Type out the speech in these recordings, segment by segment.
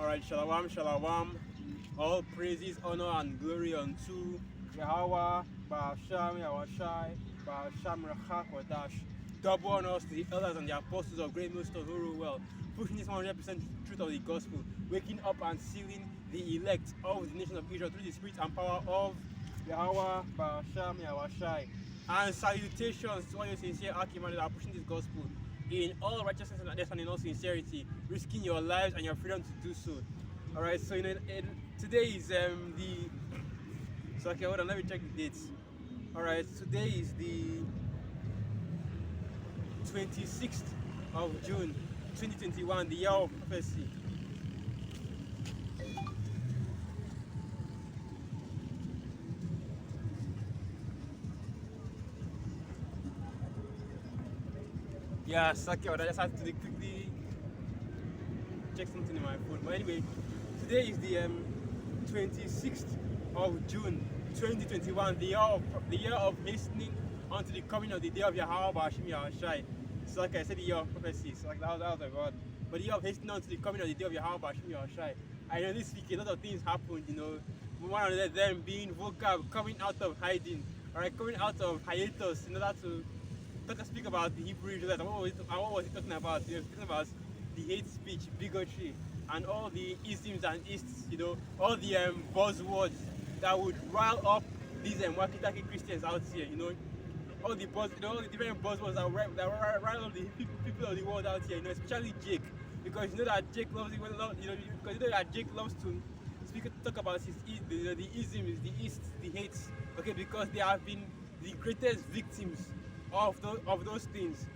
Alright, shalom, shalom. All praises, honor, and glory unto Yahweh, Ba'asham, Yahushai, Ba'asham, Rachak, Wadash. Double honors to the elders and the apostles of Great Millstone who rule well, pushing this 100% truth of the gospel, waking up and sealing the elect of the nation of Israel through the spirit and power of Yahweh, Ba'asham, Yahushai. And salutations to all your sincere Archimedes that are pushing this gospel in all righteousness and in all sincerity, risking your lives and your freedom to do so. Alright, so today is okay, hold on, let me check the dates. Alright, today is the 26th of June 2021, the year of prophecy. Yeah, okay, I just had to quickly check something in my phone. But anyway, today is the 26th of June 2021, the year of hastening unto the coming of the day of Yahweh Ba'ashim Yahushai. So like I said, the year of prophecy, so like that was the word. But the year of hastening unto the coming of the day of Yahweh Ba'ashim Yahushai. I know this week a lot of things happened, one of them being vocal, coming out of hiding, alright, coming out of hiatus in order to speak about the Hebrew Israelites. What was he talking about? He was talking about the hate speech, bigotry, and all the isms and ists, all the buzzwords that would rile up these wacky Christians out here, all the all the different buzzwords that rile up the people of the world out here, especially Jake, because that Jake loves because that Jake loves to talk about the isms, the ists, the hates, okay, because they have been the greatest victims of those things.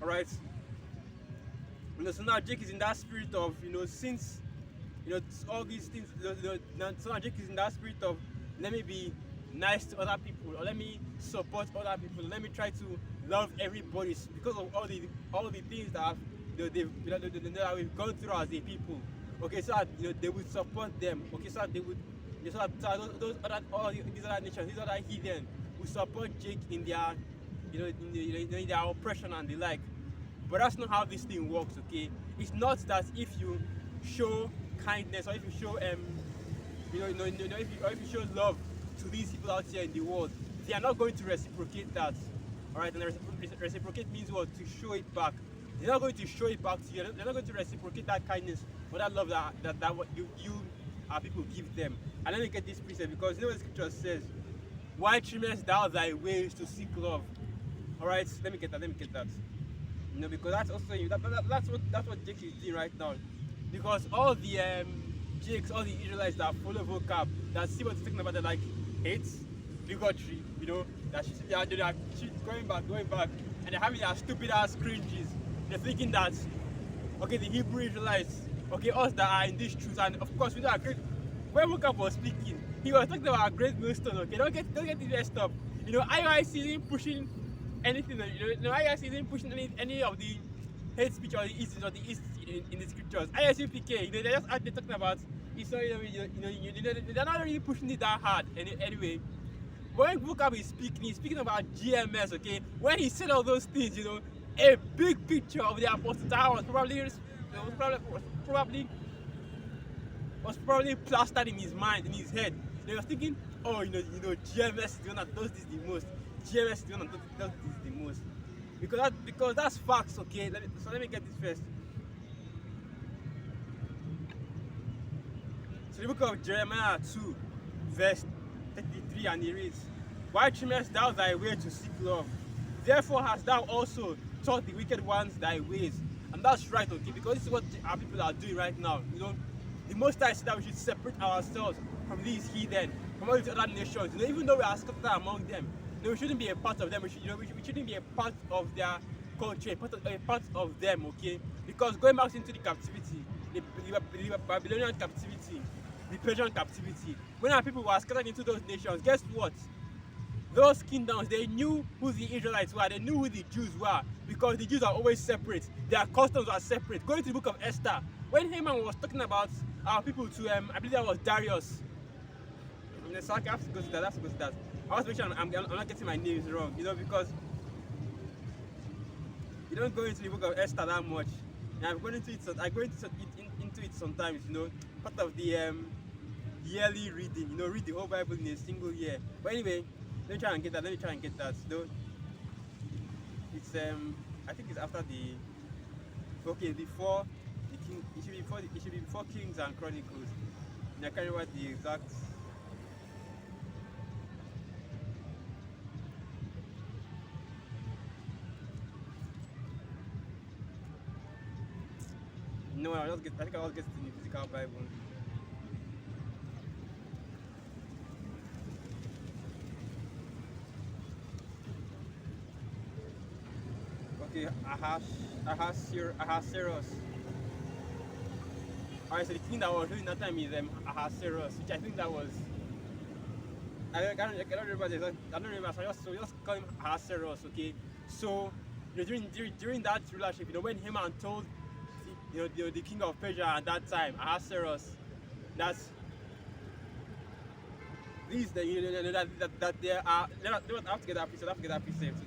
Alright, so now Jake is in that spirit of since all these things, so now Jake is in that spirit of, let me be nice to other people, or let me support other people, let me try to love everybody because of all the things that that we've gone through as a people. Okay, so that they would support them. Okay, so that they would, so that these other nations, these other heathen would support Jake in their in their oppression and the like. But that's not how this thing works, okay? It's not that if you show kindness, or if you show if you show love to these people out here in the world, they are not going to reciprocate that. Alright, and reciprocate means what? To show it back. They're not going to show it back to you. They're not going to reciprocate that kindness or that love that what you our people give them. And let me get this precept, because what the scripture says, why trimmest thou thy ways to seek love? Alright, let me get that. Because that's also that's what Jake is doing right now. Because all the Jakes, all the Israelites that follow vocab, that see what he's talking about, they're like hate, bigotry, that she's going back, and they're having their stupid ass cringes. They're thinking that, okay, the Hebrew Israelites, okay, us that are in this truth, and of course we know our great. When vocab was speaking, he was talking about a great millstone. Okay, don't get it messed up. IOIC isn't pushing anything, IIC isn't pushing any of the hate speech or the isms or the ists in the scriptures. IICPK, they're just out there talking about it's not, they're not really pushing it that hard anyway. But when vocab is speaking, he's speaking about GMS, okay? When he said all those things, a big picture of the Apostle Tower was probably plastered in his mind, in his head. They were thinking, oh, GMS is the one that does this the most. GMS is the one that does this the most. Because that's facts, okay? Let me get this first. So the book of Jeremiah 2, verse 33, and it reads, why trimmest thou thy way to seek love? Therefore hast thou also taught the wicked ones thy ways. And that's right, okay? Because this is what our people are doing right now. The Most High said that we should separate ourselves from these heathen, from all these other nations. Even though we are scattered among them, we shouldn't be a part of them. We shouldn't be a part of their culture, a part of them, okay? Because going back into the captivity, the Babylonian captivity, the Persian captivity, when our people were scattered into those nations, guess what? Those kingdoms, they knew who the Israelites were, they knew who the Jews were, because the Jews are always separate. Their customs are separate. Going to the book of Esther, when Haman was talking about our people to, I believe that was Darius. So I have to go to that. I want to make sure I'm not getting my names wrong, because you don't go into the book of Esther that much. And I'm going into it. I go into it sometimes. Part of the yearly reading. Read the whole Bible in a single year. But anyway, let me try and get that. It's I think it's after before the king. It should be before Kings and Chronicles. And I can't remember the exact. No, I think I'll get it in the physical Bible. Okay, Ahasuerus. Alright, so the king that was ruling that time is Ahasuerus, which I think that was. I don't remember. So just call him Ahasuerus, okay? So during that rulership, when Haman told the king of Persia at that time, Ahasuerus, that's these that there are. They don't have to get that precept.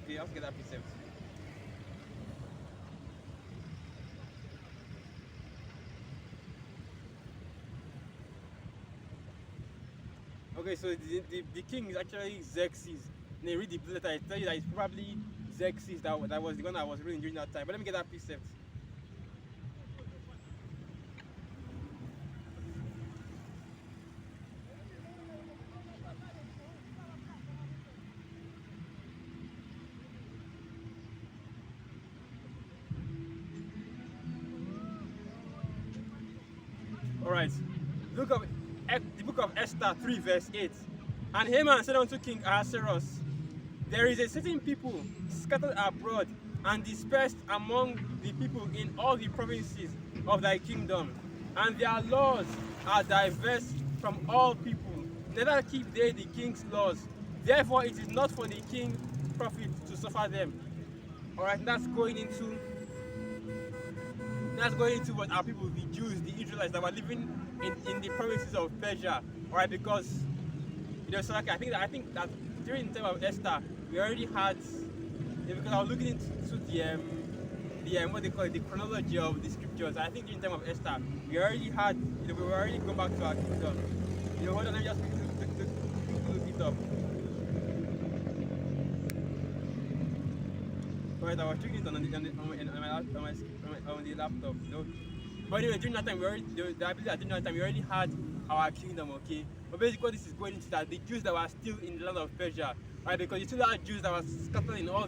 Okay, have to get that precept. Okay, so the king is actually Xerxes. And they read the letter, I tell you that it's probably Xerxes that was the one that was ruling during that time. But let me get that precept. Alright, the book of Esther 3 verse 8. And Haman said unto King Ahasuerus, there is a certain people scattered abroad and dispersed among the people in all the provinces of thy kingdom, and their laws are diverse from all people, neither keep they the king's laws. Therefore it is not for the king profit to suffer them. Alright, that's going into what our people, the Jews, the Israelites that were living in the provinces of Persia. Alright, because so like, I think that during the time of Esther, we already had, because I was looking into the what they call it, the chronology of the scriptures. I think during the time of Esther, we already had, we were already going back to our kingdom. Hold on, let me just look it up. Right, I was checking it on the laptop. But anyway, during that time, we already had our kingdom, okay? But basically, what this is going into that the Jews that were still in the land of Persia, right? Because you still had Jews that were scattered in all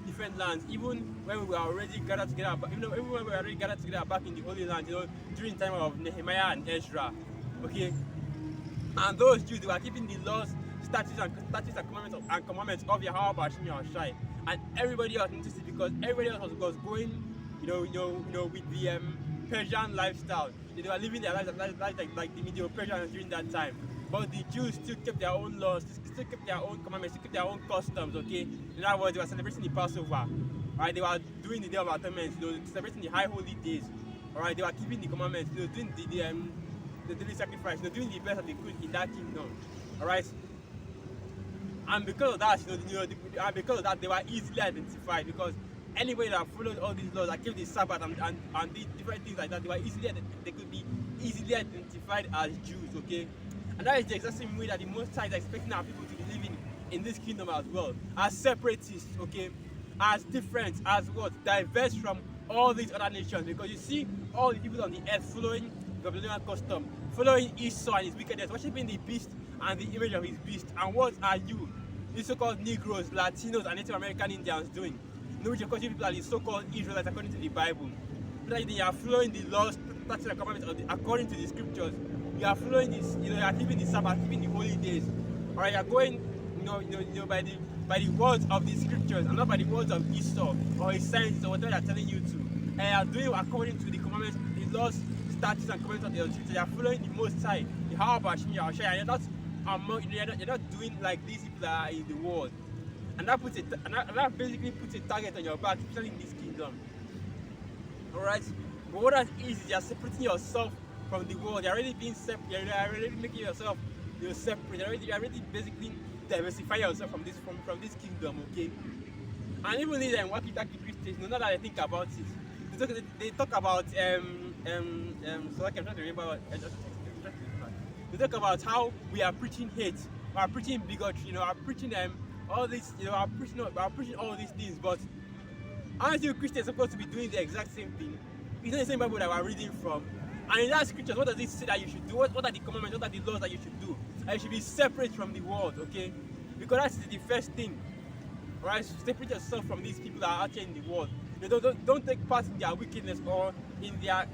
different lands, even when we were already gathered together. But even when we were already gathered together back in the Holy Land, during the time of Nehemiah and Ezra, okay? And those Jews, they were keeping the laws, statutes and commandments of Yahweh Bashim Yahushai. And everybody else noticed it because everybody else was going, with the Persian lifestyle. They were living their lives like the Medio Persians during that time. But the Jews still kept their own laws, still kept their own commandments, still kept their own customs, okay? In other words, they were celebrating the Passover, right? They were doing the Day of Atonement, celebrating the high holy days, alright? They were keeping the commandments, doing the daily sacrifice, doing the best that they could in that kingdom, alright? And because of that, they were easily identified, because anybody that followed all these laws, that kept the Sabbath and did different things like that, they could be easily identified as Jews, okay? And that is the exact same way that the Most High is expecting our people to be living in this kingdom as well, as separatists, okay? As different, as what? Diverse from all these other nations, because you see all the people on the earth following Babylonian custom, following Esau and his wickedness, worshiping the beast and the image of his beast. And what are you, these so-called Negroes, Latinos, and Native American Indians doing? Which of course people are the so-called Israelites according to the Bible. They are following the laws, statutes, and commandments according to the scriptures. You are following this, you are keeping the Sabbath, keeping the holy days. Alright, you are going, by the words of the scriptures and not by the words of Esau or his scientists or whatever they are telling you to. And you are doing according to the commandments, the laws, statutes, and commandments of the scriptures. You are following the Most High, the Ha'abashim Yahushai, and you're not doing like these people that are in the world. And that basically puts a target on your back, especially in this kingdom. Alright? But what that is you're separating yourself from the world. You're already being separate, you're already making yourself separate. You're already basically diversifying yourself from this kingdom, okay? And even then, what people stage, now that I think about it, they talk about so like I'm trying to remember they talk about how we are preaching hate, we are preaching bigotry, we are preaching all this, we are preaching all these things, but aren't you Christians supposed to be doing the exact same thing? It's not the same Bible that we're reading from. And in that scriptures, what does it say that you should do? What are the commandments? What are the laws that you should do? And you should be separate from the world, okay? Because that's the first thing. Right? Separate yourself from these people that are out here in the world. Don't take part in their wickedness or in their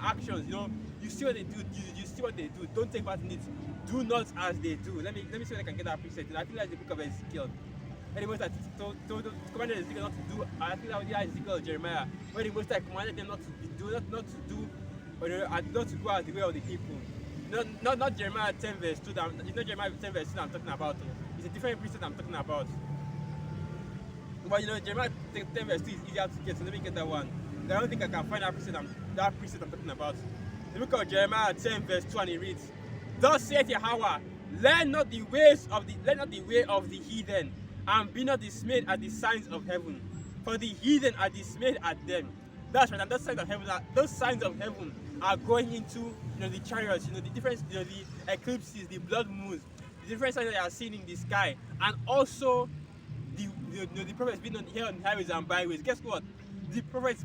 actions. You see what they do. You see what they do. Don't take part in it. Do not as they do. Let me see if I can get that precept. I think that's the book of Ezekiel. Anyways, that commanded Ezekiel not to do. I think that was Ezekiel or Jeremiah, where the Most High commanded them not to go as the way of the people. Not Jeremiah 10 verse 2. It's not Jeremiah 10 verse 2 that I'm talking about. It's a different precept I'm talking about. But Jeremiah 10 verse 2 is easier to get, so let me get that one. I don't think I can find that precept I'm talking about. The book of Jeremiah 10 verse 2, and it reads, "Thus saith Yahweh, learn not the way of the heathen, and be not dismayed at the signs of heaven, for the heathen are dismayed at them." That's right, and those signs of heaven are going into the chariots, the different the eclipses, the blood moons, the different signs that you are seeing in the sky, and also the prophets being here on highways and byways. Guess what? The prophets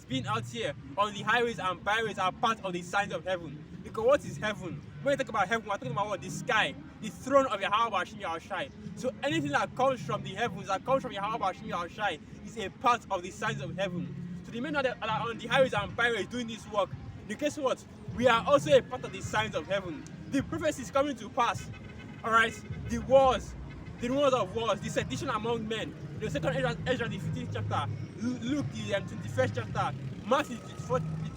being out here on the highways and byways are part of the signs of heaven. Because what is heaven? When we talk about heaven, we're talking about what? The sky, the throne of Yahweh Hashem Yahushai. So anything that comes from the heavens, that comes from Yahweh Hashem Yahushai, is a part of the signs of heaven. So the men that are on the highways and byways doing this work, guess what? We are also a part of the signs of heaven. The prophecy is coming to pass. Alright? The wars of wars, the sedition among men. The second Ezra, the 15th chapter, Luke, the 21st chapter, Matthew, the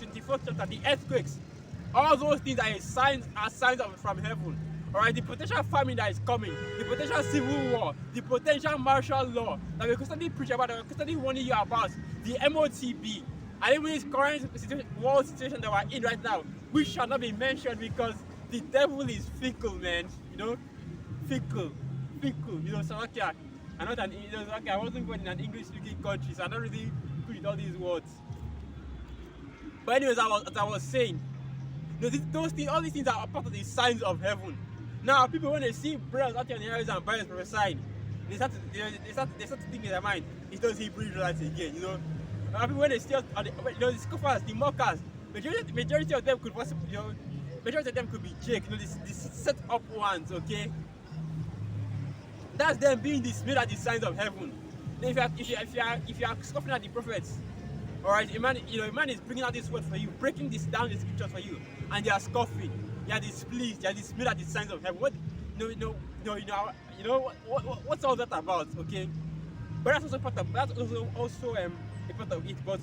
24th chapter, the earthquakes. All those things are signs from heaven. Alright, the potential famine that is coming, the potential civil war, the potential martial law that we're constantly preaching about, that we're constantly warning you about, the MOTB, and even this current world situation that we're in right now, which shall not be mentioned because the devil is fickle, man. Fickle. Slovakia. I wasn't born in an English-speaking country, so I'm not really good with all these words. But anyways, as I was saying, all these things are part of the signs of heaven. Now, people, when they see brothers out here in the areas and byways prophesying, they start to think in their mind, it's those Hebrew Israelites again, People, when they see the scoffers, the mockers, majority of them could possibly, majority of them could be Jake, these set up ones, okay? That's them being dismayed at the signs of heaven. Then if you are scoffing at the prophets, alright, a man is bringing out this word for you, breaking this down the scriptures for you, and they are scoffing, they are displeased, they are dismayed at the signs of heaven. What's all that about? Okay, but that's also a part of it. But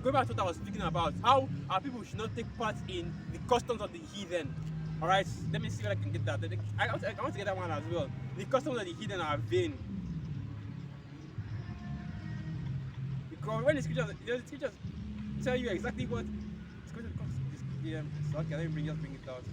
going back to what I was speaking about, how our people should not take part in the customs of the heathen. Alright, let me see if I can get that. I want to get that one as well. The customs of the heathen are vain. Because when the scriptures tell you exactly what it's going to cost. So okay, let me just bring it out.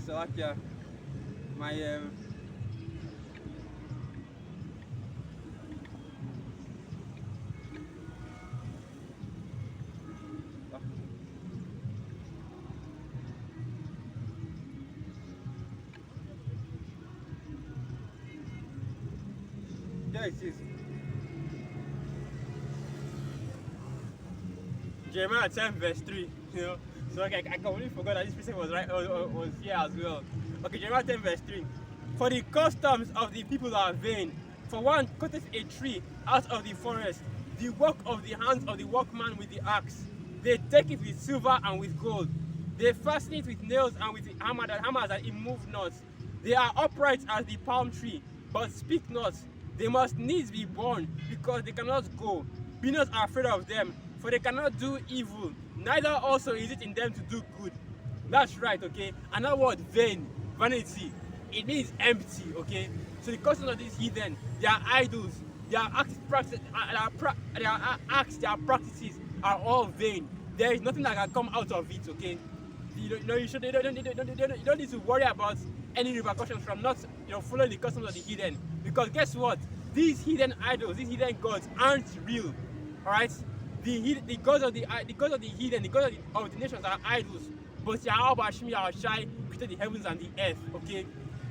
Slovakia, my there it is. Jeremiah 10 verse 3, So I completely forgot that this precept was here as well. Okay, Jeremiah 10 verse 3. For the customs of the people are vain. For one cutteth a tree out of the forest, the work of the hands of the workman with the axe. They take it with silver and with gold. They fasten it with nails and with hammers that it move not. They are upright as the palm tree, but speak not. They must needs be born, because they cannot go. Be not afraid of them, for they cannot do evil, neither also is it in them to do good. That's right, okay? Another word, vain, vanity. It means empty, okay? So the customs of these heathen, they are idols. They are practice, their acts, their practices are all vain. There is nothing that can come out of it. Okay, you don't need to worry about any repercussions from not following the customs of the heathen, because guess what? These hidden idols, these hidden gods aren't real. All right, the gods of the heathen, the gods of the nations are idols, but Yahweh Hashem Yahushai created the heavens and the earth. Okay,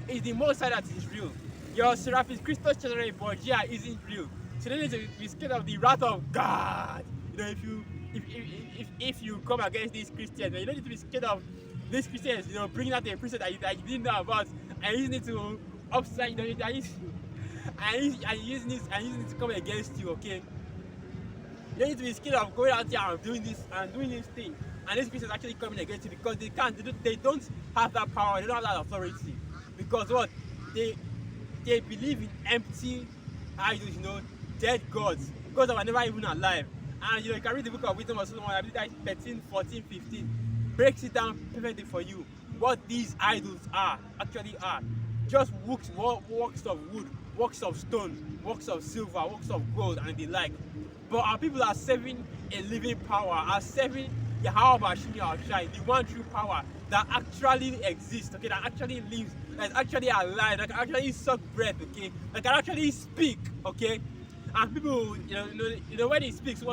it's the Most High that is real. Your Seraphim Christos Cesare Borgia isn't real. So you don't need to be scared of the wrath of God. If you come against these Christians, you don't need to be scared of these Christians, bringing out a priesthood that you didn't know about and using it to upside, and using it to come against you. Okay, you don't need to be scared of going out there and doing this thing, and these Christians actually coming against you, because they can't. They don't have that power. They don't have that authority, because what they believe in empty idols, dead gods that were never even alive. And you can read the book of Wisdom of Solomon, I believe that's 13, 14, 15, breaks it down perfectly for you what these idols actually are. Just works of wood, works of stone, works of silver, works of gold, and the like. But our people are serving a living power, are serving Yahweh Hashem Yahushai, the one true power that actually exists, okay, that actually lives, that's actually alive, that can actually suck breath, okay, that can actually speak, okay. And people, when he speaks, and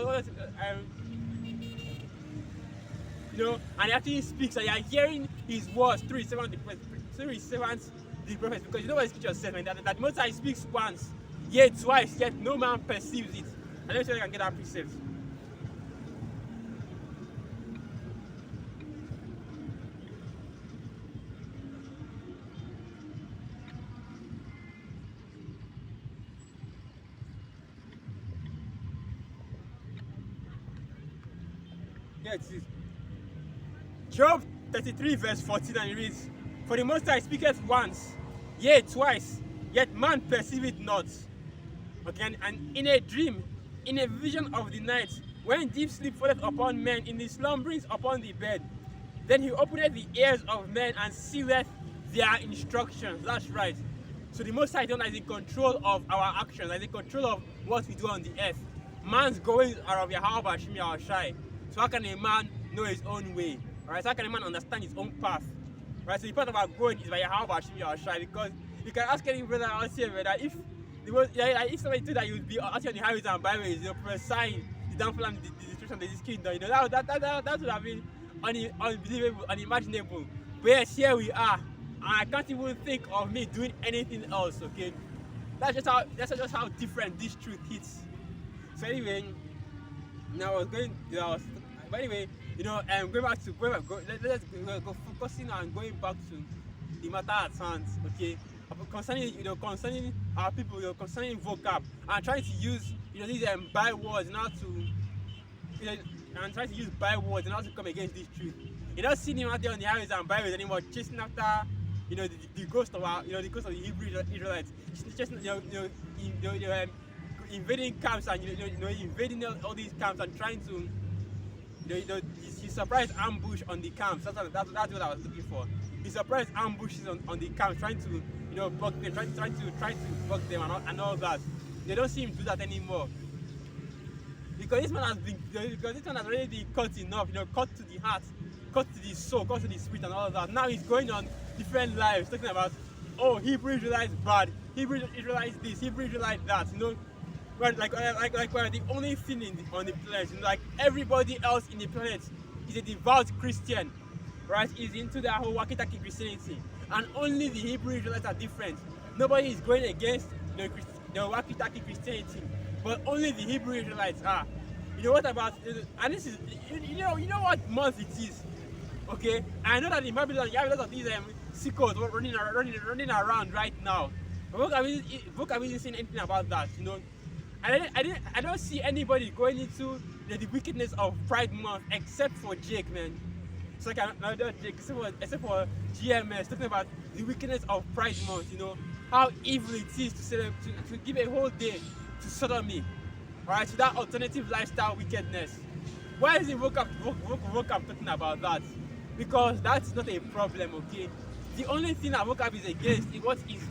he actually speaks, and you are hearing his words through his servants, the prophets, because what the scripture says, man, that Most High speaks once, yet twice, yet no man perceives it. And let me see if I can get that precept. Yeah, it is. Job 33 verse 14, and it reads, "For the Most High speaketh once, yea twice, yet man perceiveth not." Okay, and in a dream, in a vision of the night, when deep sleep falleth upon men, in the slumberings upon the bed, then he openeth the ears of men and sealeth their instructions. That's right. So the Most High is in control of our actions, is in control of what we do on the earth. Man's goings are of Yahweh Hashem Yahushai. So how can a man know his own way? Alright, so how can a man understand his own path? Right, so the path of our going is by Yahweh Hashem Yahushai, because you can ask any brother out here that if somebody told that you would be out on the highways and byways, prophesying the downfall and the destruction of this kingdom, that would have been unbelievable, unimaginable. But yes, here we are, and I can't even think of me doing anything else. Okay, that's just how different this truth hits. So anyway, going back to let's go focusing on going back to the matter at hand. Okay, concerning our people, concerning vocab, and trying to use these bywords now to and trying to use bywords and how to come against this truth. You're not seeing him out there on the highways and byways anymore, chasing after the ghost of our the ghost of the Hebrew Israelites, chasing invading camps and invading all these camps and trying to he surprise ambush on the camps. That's what I was looking for. He surprise ambushes on the camps, trying to bug them, trying to bug them and all that. They don't see him do that anymore. Because this man has already been cut enough, cut to the heart, cut to the soul, cut to the spirit and all of that. Now he's going on different lives, talking about, oh, Hebrew Israelites bad, Hebrew Israelites this, Hebrew Israelites that, like we're the only thing on the planet. Like everybody else in the planet is a devout Christian, right? Is into their whole walkie-talkie Christianity, and only the Hebrew Israelites are different. Nobody is going against the walkie-talkie Christianity, but only the Hebrew Israelites are. What about? And this is what month it is, okay? I know that in Babylon you have a lot of these sickos running around right now. But Vogue isn't saying anything about that, I don't see anybody going into the wickedness of Pride Month except for Jake, man. It's like another Jake, except for GMS, talking about the wickedness of Pride Month, how evil it is to give a whole day to sodomy, alright, to that alternative lifestyle wickedness. Why is it woke up talking about that? Because that's not a problem, okay? The only thing that woke up is against is what is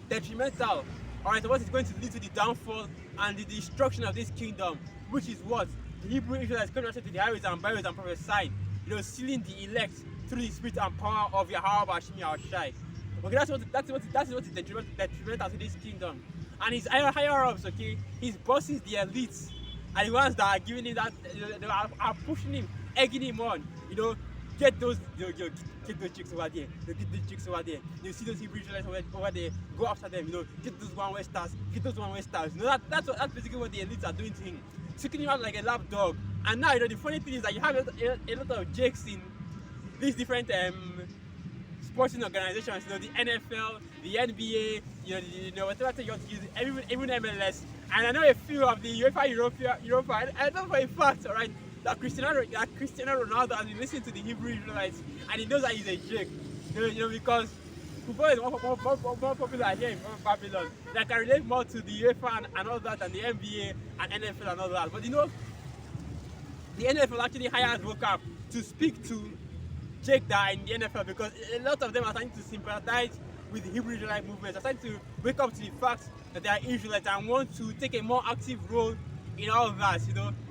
detrimental Alright, so what is going to lead to the downfall and the destruction of this kingdom, which is what? The Hebrew Israelites coming out to the highways and byways and prophesying, sealing the elect through the spirit and power of Yahweh Bashim Yahushai. Okay, that's what is detrimental to this kingdom. And his higher ups, okay, his bosses, the elites, and the ones that are giving him that, they are pushing him, egging him on, get those, get those chicks over there, get those chicks over there. You see those Hebrew Israelites over there, go after them, get those one Westers, get those one Westers. That's basically what the elites are doing to him, taking him out like a lap dog. And now, the funny thing is that you have a lot of jakes in these different sporting organizations, the NFL, the NBA, whatever thing you want to use, even MLS. And I know a few of the UEFA Europa. I know for a fact, alright, that Cristiano Ronaldo has been listening to the Hebrew Israelites, and he knows that he's a jake. Because football is more popular here in Babylon. That can relate more to the UEFA and all that, and the NBA and NFL and all that. But the NFL actually hires vocab to speak to Jake that in the NFL, because a lot of them are starting to sympathize with the Hebrew Israelite movement. They're starting to wake up to the fact that they are Israelites and want to take a more active role in all of that.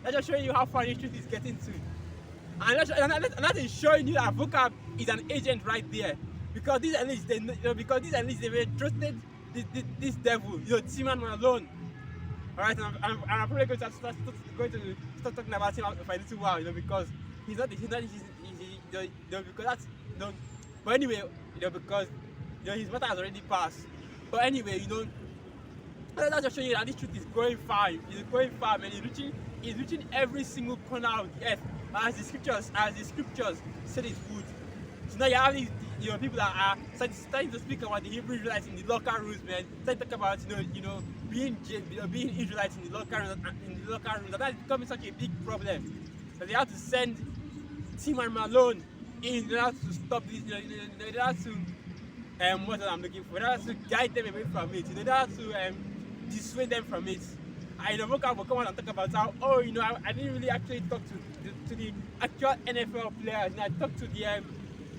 That's just showing you how far this truth is getting to. And that is showing you that vocab is an agent right there. Because these elites, they trusted this devil, Timan alone. Alright, and I'm probably going to start talking about him for a little while, because he's not because that's but anyway, because his matter has already passed. But anyway, that's just showing you that this truth is going far. It's going far, man. It's reaching every single corner of the earth, as the scriptures said it would. So now you have these people that are starting to speak about the Hebrew Israelites in the locker rooms, man. Starting to talk about being Israelites in the locker rooms. And that's becoming such a big problem that they have to send Tim and Malone in order to stop this. In order to what I'm looking for. In order to guide them away from it. In order to dissuade them from it. I vocab will come out and talk about how I didn't really actually talk to the actual NFL players. I talked to the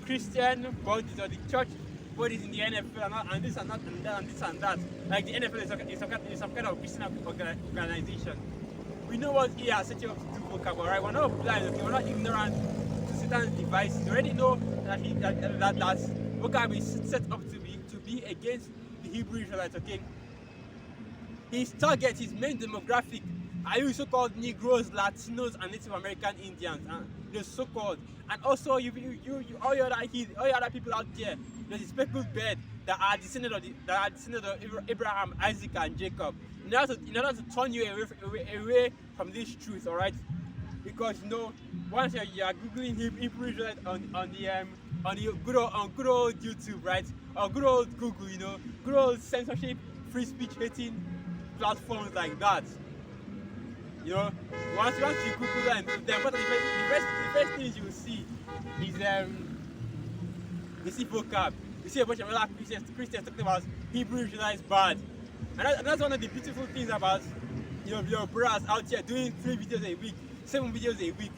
Christian bodies or the church bodies in the NFL and this and that and that and this and that. Like the NFL is some kind of Christian organization. We know what he has set you up to do vocab, right? We're not blind, okay? We're not ignorant to Satan's devices. We already know that that vocab is set up to be against the Hebrew Israelites, okay? His target, his main demographic are you so-called Negroes, Latinos, and Native American Indians, the so-called, and also all your other people out there, the speckled bird that are descended of Abraham, Isaac, and Jacob. In order to turn you away from this truth, all right? Because once you are googling Hebrew Israelite on the good old YouTube, right, or good old Google, good old censorship, free speech hating platforms like that. Once you Google them, then the first things you will see is you see vocab. You see a bunch of other Christians talking about Hebrew Israelites bad. And that's one of the beautiful things about your brothers out here doing 3 videos a week, 7 videos a week,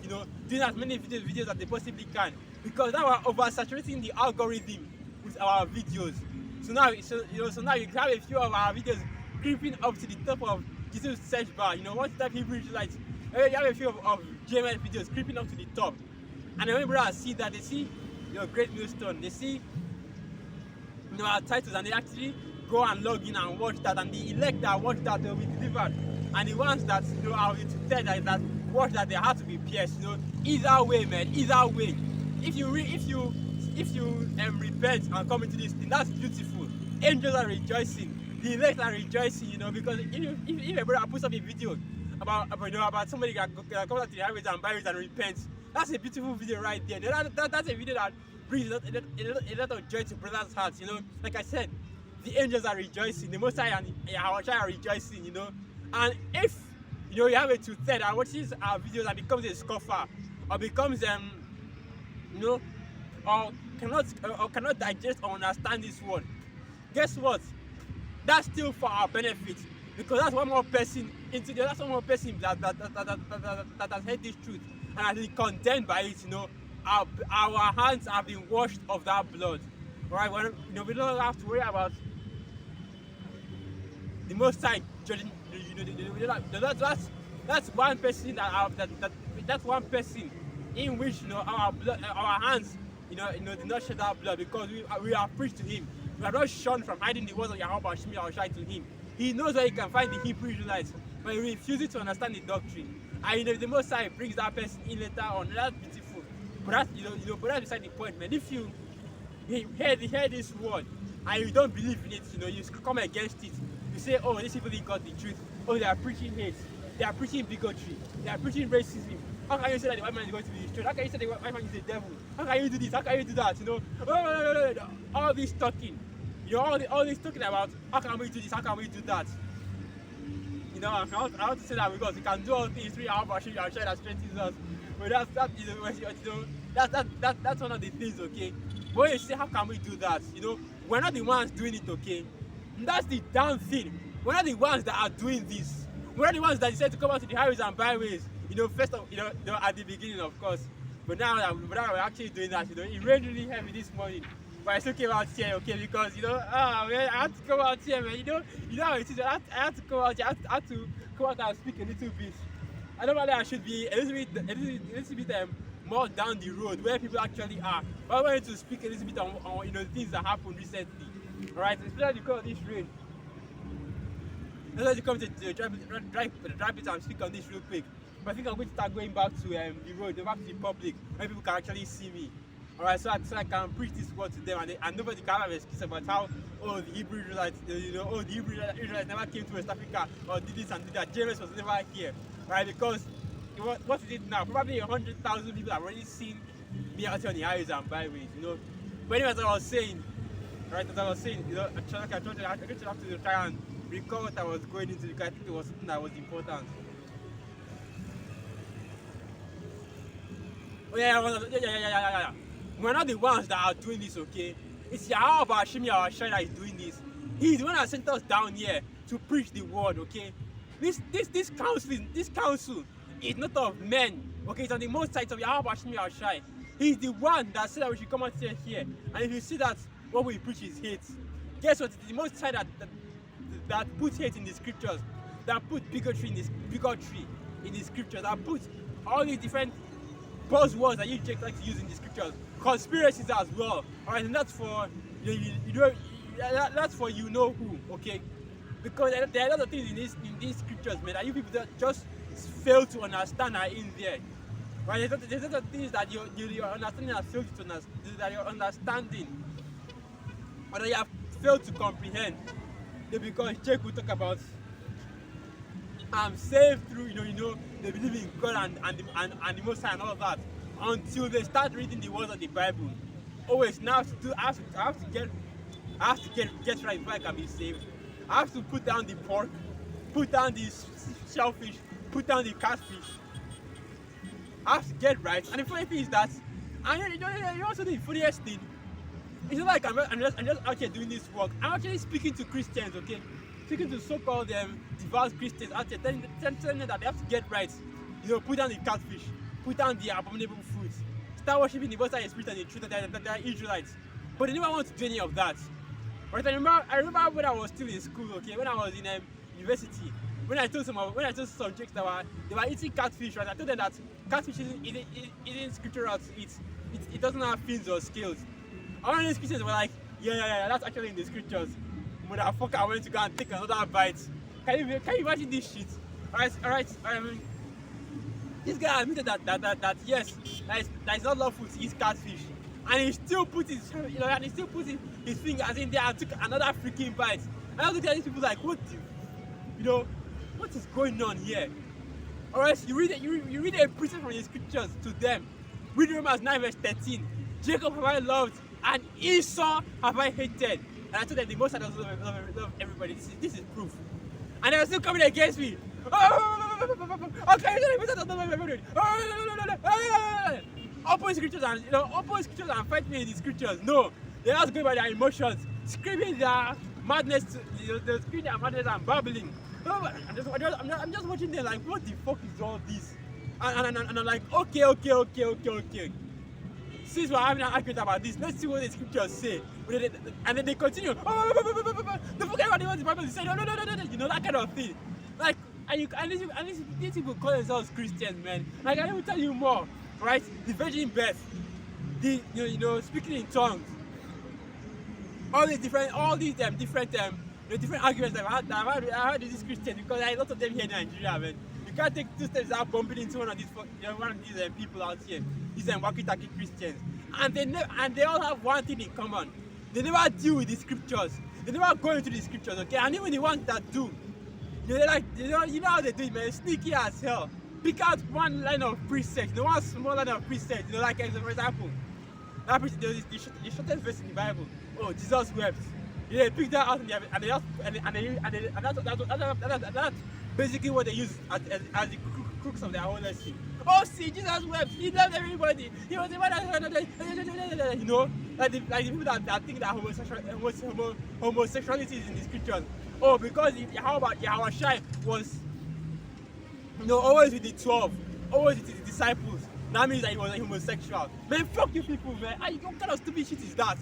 doing as many videos as they possibly can. Because now we're oversaturating the algorithm with our videos. So now you have a few of our videos creeping up to the top of Jesus' search bar. Once you type Hebrew Israelites, you have a few of GML videos creeping up to the top. And when brothers see that, they see your great millstone, they see our titles, and they actually go and log in and watch that, and the elect that watch that, they'll be delivered, and the ones that are dead that watch that, they have to be pierced. Either way, man, either way, if you repent and come into this thing, that's beautiful. Angels are rejoicing, the elect are rejoicing, because if a brother puts up a video about somebody that comes out to the highways and byways and repents, that's a beautiful video right there. That's a video that brings a lot of joy to brothers' hearts. Like I said, the angels are rejoicing, the Most High and our child are rejoicing. And if you have a two-third and watches our videos and becomes a scoffer, or becomes or cannot digest or understand this word, guess what? That's still for our benefit, because that's one more person that's one more person that has heard this truth and has been condemned by it. Our hands have been washed of that blood. Right? We don't have to worry about the Most High judging. That's one person that's one person in which our blood, our hands, did not shed our blood because we are preached to him. We are not shunned from hiding the words of Yahweh Shimi Yahushai to him. He knows where he can find the Hebrew Israelites, but he refuses to understand the doctrine. And the Most High brings that person in later on. That's beautiful. But that's but that's beside the point, man. If you hear this word and you don't believe in it, you come against it. You say, oh, these people didn't got the truth. Oh, they are preaching hate. They are preaching bigotry. They are preaching racism. How can you say that the white man is going to be destroyed? How can you say the white man is the devil? How can you do this? How can you do that? All this talking. All this talking about how can we do this? How can we do that? I want to say that because we can do all things through our machine and share that strengthens us. But that's one of the things, okay? But when you say how can we do that? We're not the ones doing it, okay? And that's the damn thing. We're not the ones that are doing this. We're not the ones that decide to come out to the highways and byways. First of at the beginning, of course. But now that we're actually doing that, it rained really heavy this morning. But I still came out here, okay, because man, I had to come out here, man. How it is. I had to come out here. I had to come out and speak a little bit. I normally I should be a little bit more down the road where people actually are. But I wanted to speak a little bit on the things that happened recently. Alright, especially because of this rain. That's why you come to drive it and speak on this real quick. But I think I'm going to start going back to the road, back to the public, where people can actually see me. Alright, so I can preach this word to them, and nobody can have an excuse about how the Hebrew Israelites, the Hebrew Israelites never came to West Africa or did this and did that. James was never here, right? Because what is it now? Probably 100,000 people have already seen me out here on the highways and byways, But anyway, as I was saying, I tried to try and recall what I was going into because I think it was something that was important. Oh yeah. We're not the ones that are doing this, okay? It's Yahweh Shimi Yahushai that is doing this. He's the one that sent us down here to preach the word, okay? This council is not of men, okay? It's on the most side of Yahweh Shimi Yahushai. He's the one that said that we should come out here. And if you see that what we preach is hate, guess what? It's the most side that puts hate in the scriptures, that put bigotry in the scriptures, that put all these different buzzwords that you like to use in the scriptures, conspiracies as well. Alright, and that's for that's for who, okay? Because there are a lot of things in these scriptures, man, that you people that just fail to understand are in there. Right? There's a lot of things that your understanding has failed to understand, that your understanding or that you have failed to comprehend. Because Jake will talk about I'm saved through, they believe in God and the Most High and all of that, until they start reading the words of the Bible. Always now I have to get right before I can be saved. I have to put down the pork, put down the shellfish, put down the catfish. I have to get right. And the funny thing is that, and you also the funniest thing, it's not like I'm just out here doing this work. I'm actually speaking to Christians, okay? Speaking to so-called devout Christians out there, telling them that they have to get right. Put down the catfish, put down the abominable fruits, start worshiping the Most High Spirit and the truth that they are Israelites. But they never want to do any of that. Right? I remember when I was still in school, okay, when I was in university, when I told some chicks that they were eating catfish, right? I told them that catfish isn't scriptural to eat. It doesn't have fins or scales. All these Christians were like, yeah, that's actually in the scriptures. Motherfucker, I went to go and take another bite. Can you imagine this shit? Alright. This guy admitted that yes, that is not lawful to eat catfish, and he still put his fingers in there and took another freaking bite. And I look at these people like, what is going on here? Alright, you read a precept from the scriptures to them. Read Romans 9 verse 13. Jacob have I loved, and Esau have I hated. And I told them the Most High doesn't love everybody. This is proof. And they were still coming against me. Open scriptures and fight me in the scriptures. No, they're just going by their emotions, screaming their madness, they're screaming their madness and babbling. I'm just watching them like, what the fuck is all this? And I'm like, okay. since we're having an argument about this, let's see what the scriptures say. And then they continue. Don't forget what the Bible is saying. No. You know, that kind of thing. Like, these people call themselves Christians, man. Like, I will tell you more, right? The virgin birth, speaking in tongues, all these different arguments that I've had with these Christians, because there are a lot of them here in Nigeria, man. You can't take 2 steps without bumping into one of these people out here. These walkie-talkie Christians, and they all have one thing in common: they never deal with the scriptures. They never go into the scriptures, okay? And even the ones that do, they're like, you know how they do it, man. Sneaky as hell. Pick out one line of precept, one small line of precept, like, for example, the shortest verse in the Bible. Oh, Jesus wept. They pick that out and that's basically what they use as the crux of their whole lesson. Oh, see, Jesus wept. He loved everybody. He was the one that, like the people that think that homosexuality is in the scriptures. Oh, because how about Yahushua was, always with the 12, always with his disciples. That means that he was a homosexual. Man, fuck you people, man. What kind of stupid shit is that?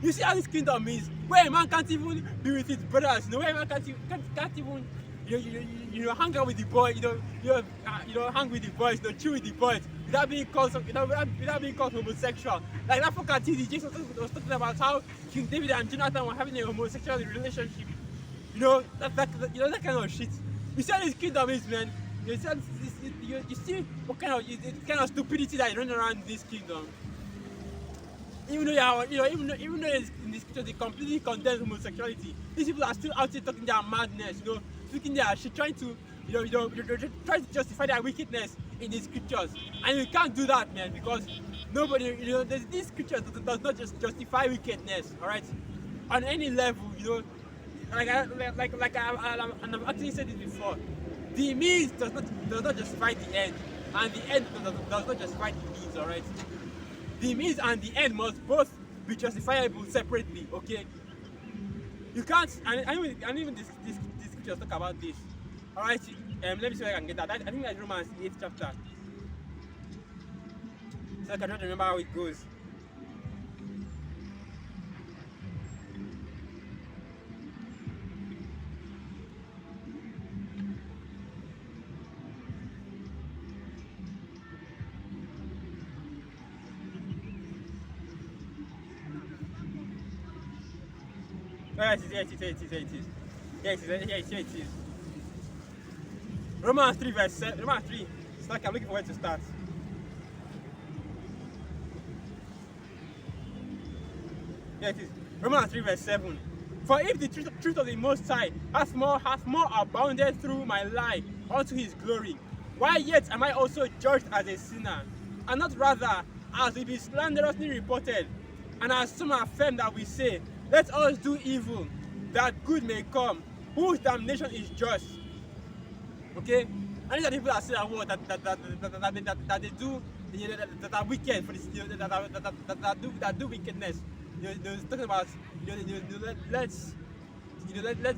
You see how this kingdom is, where a man can't even be with his brothers, where a man can't even hang out with the boys, hang with the boys, chill with the boys, without being called homosexual. Like that fucking TV, Jesus was talking about how King David and Jonathan were having a homosexual relationship. That kind of shit. You see how this kingdom is, man. You see what kind of stupidity that is running around this kingdom. Even though in the scripture they completely condemn homosexuality, these people are still out here talking their madness, speaking their shit, trying to justify their wickedness in the scriptures. And you can't do that, man, because nobody, these scriptures does not just justify wickedness, all right, on any level, I've actually said it before. The means does not justify the end, and the end does not justify the means, all right. The means and the end must both be justifiable separately, okay? You can't, and even this scriptures talk about this. Alright, let me see if I can get that. I think that's Romans 8th chapter. So I cannot remember how it goes. Here it is. Romans 3 verse 7. Romans 3. It's like I'm looking for where to start. Here it is. Romans 3 verse 7. For if the truth of the Most High hath more abounded through my life unto his glory, why yet am I also judged as a sinner? And not rather as it is slanderously reported, and as some affirm that we say, let us do evil, that good may come, whose damnation is just. Okay? And these are the people that say that word that they do, that are wicked for this, that do wickedness. Talking about let's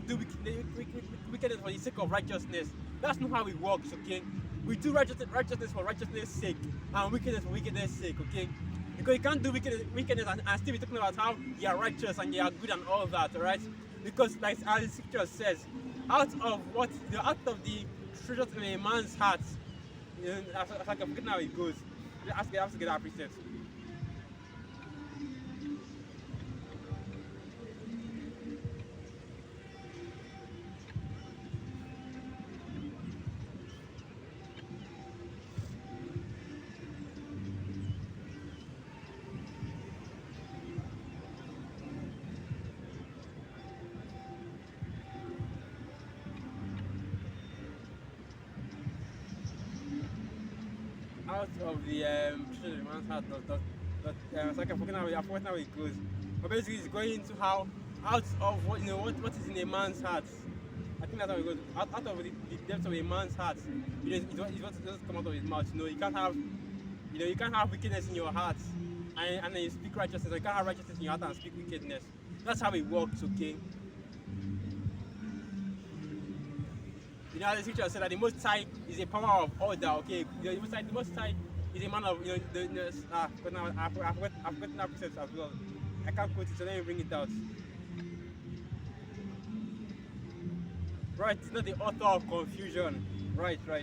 do wickedness for the sake of righteousness. That's not how it works. Okay? We do righteousness for righteousness' sake, and wickedness for wickedness' sake. Okay? Because you can't do wickedness and still be talking about how you are righteous and you are good and all that, alright? Because like as the scripture says, out of the treasures in a man's heart, I can forget how it goes. I have to get that precept. Out of the treasure in man's heart, so I can forget how it goes. But basically, it's going into how out of what is in a man's heart. I think that's how it goes. Out of the depths of a man's heart, it's what doesn't come out of his mouth. You can't have wickedness in your heart and then you speak righteousness. You can't have righteousness in your heart and speak wickedness. That's how it works, okay? The scripture said that the Most High is a power of order, okay? The Most High He's a man of, but now I've got that precepts as well. I can't quote it, so let me bring it out. Right, it's not the author of confusion. Right. There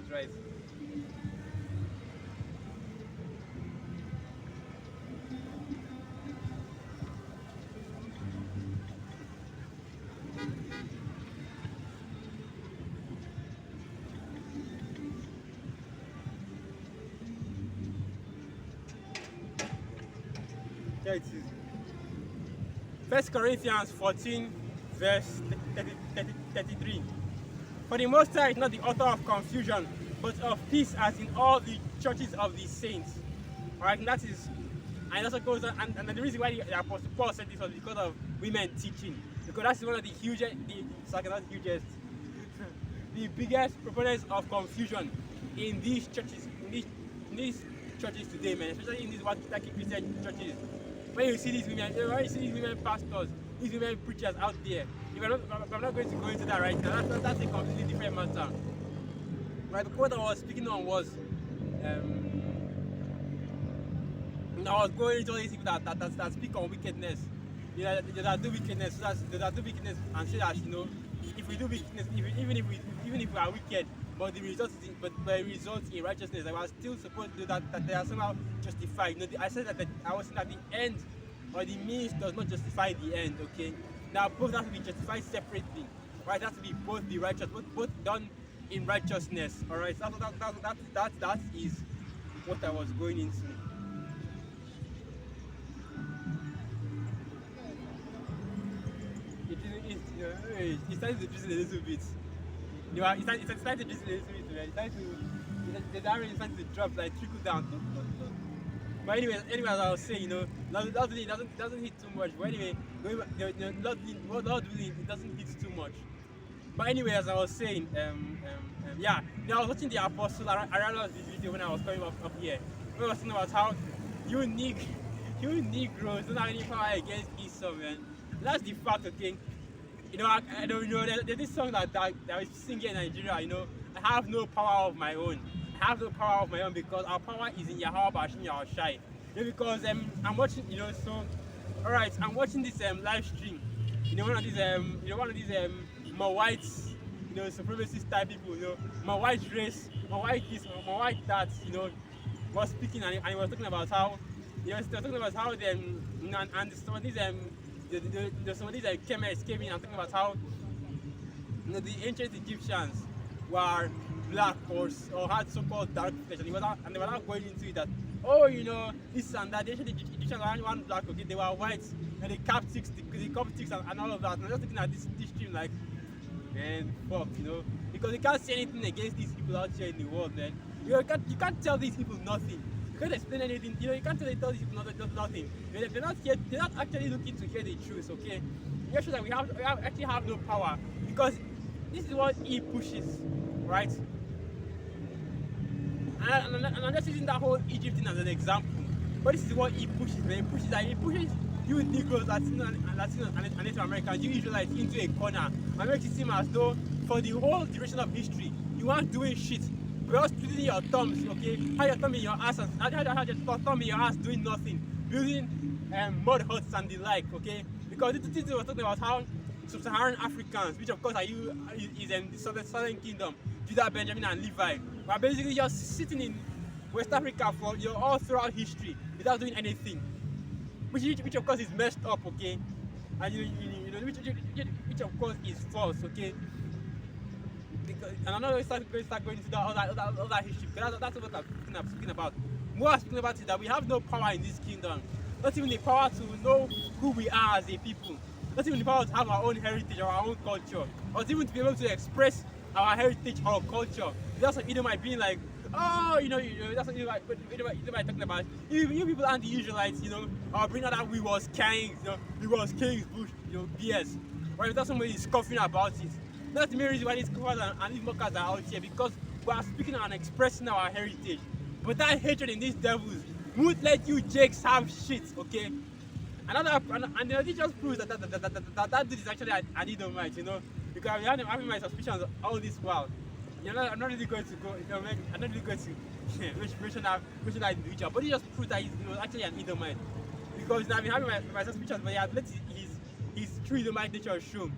it is. 1 Corinthians 14, verse 33. For the Most High is not the author of confusion, but of peace, as in all the churches of the saints. Alright, and that is, and also goes on, and the reason why the Apostle Paul said this was because of women teaching. Because that's one of the hugest, the biggest proponents of confusion in these churches, in these churches today, man, especially in these Turkish Christian churches. When you see these women pastors, these women preachers out there, if I'm not going to go into that right now, that's a completely different matter. Right, the quote I was speaking on was, I was going into all these people that speak on wickedness, that do wickedness, that do wickedness and say that, if we do wickedness, even if we are wicked, but the result in righteousness, I was still supposed to do that they are somehow justified. I said that I was saying that the end or the means does not justify the end, okay? Now both have to be justified separately, right? It has to be both the righteous, both done in righteousness, alright? So that is what I was going into. It's starting to drizzle a little bit. It's starting to drizzle a little bit, man. The diary is starting to drop, like trickle down. But anyway, as I was saying, it doesn't hit too much. But anyway, Lord willing, it doesn't hit too much. But anyway, as I was saying, I was watching the Apostle Ariana's video when I was coming up here. We were talking about how you Negroes don't have any power against Esau, man. That's the fact, okay? I don't know. There's this song that is singing in Nigeria. I have no power of my own. I have no power of my own because our power is in Yahweh Bashin Yahushai. Because I'm watching, alright, I'm watching this live stream. One of these more white, supremacist type people. My white race, my white this, my white that, was speaking and he was talking about how, and some of these chemists came in and talking about how the ancient Egyptians were black or had so-called dark flesh, and they were not going into it that, this and that. The ancient Egyptians were only one black, okay, they were white, and the Coptics and all of that. And I'm just looking at this stream like, man, fuck, because you can't say anything against these people out here in the world, man. You can't tell these people nothing. You can't explain anything. You can't tell these people nothing. They're not actually looking to hear the truth, okay? Make sure that we actually have no power, because this is what he pushes, right? And I'm just using that whole Egypt thing as an example. But this is what he pushes, man. He pushes you Negroes, Latinos, and Native Americans, you Israelites, into a corner and makes it seem as though for the whole duration of history, you aren't doing shit. We're just twiddling your thumbs, okay? How your thumb in your ass, and how your thumb in your ass doing nothing, building mud huts and the like, okay? Because this was talking about how sub-Saharan Africans, which of course is the Southern Kingdom, Judah, Benjamin, and Levi, were basically just sitting in West Africa for all throughout history without doing anything, which of course is messed up, okay? And which of course is false, okay? And I'm not going to start going into all that history, because that's what I'm speaking about. What I'm speaking about is that we have no power in this kingdom. Not even the power to know who we are as a people. Not even the power to have our own heritage or our own culture. Or even to be able to express our heritage or culture. That's what Edomite being like, that's what Edomite talking about. You people aren't the Israelites, or bring out that we was kings, we was kings, bush, BS. Right? That's somebody is scoffing about it. That's the main reason why these scoffers and these mockers are out here, because we are speaking and expressing our heritage. But that hatred in these devils won't let you jakes have shit, okay? And this just proves that dude is actually an Edomite, because I'm having my suspicions all this while. I'm not really going to go. I'm not really going to mention that in the future. But it just proves that he was actually an Edomite, because I've been having my suspicions, but he has let his true Edomite nature shown.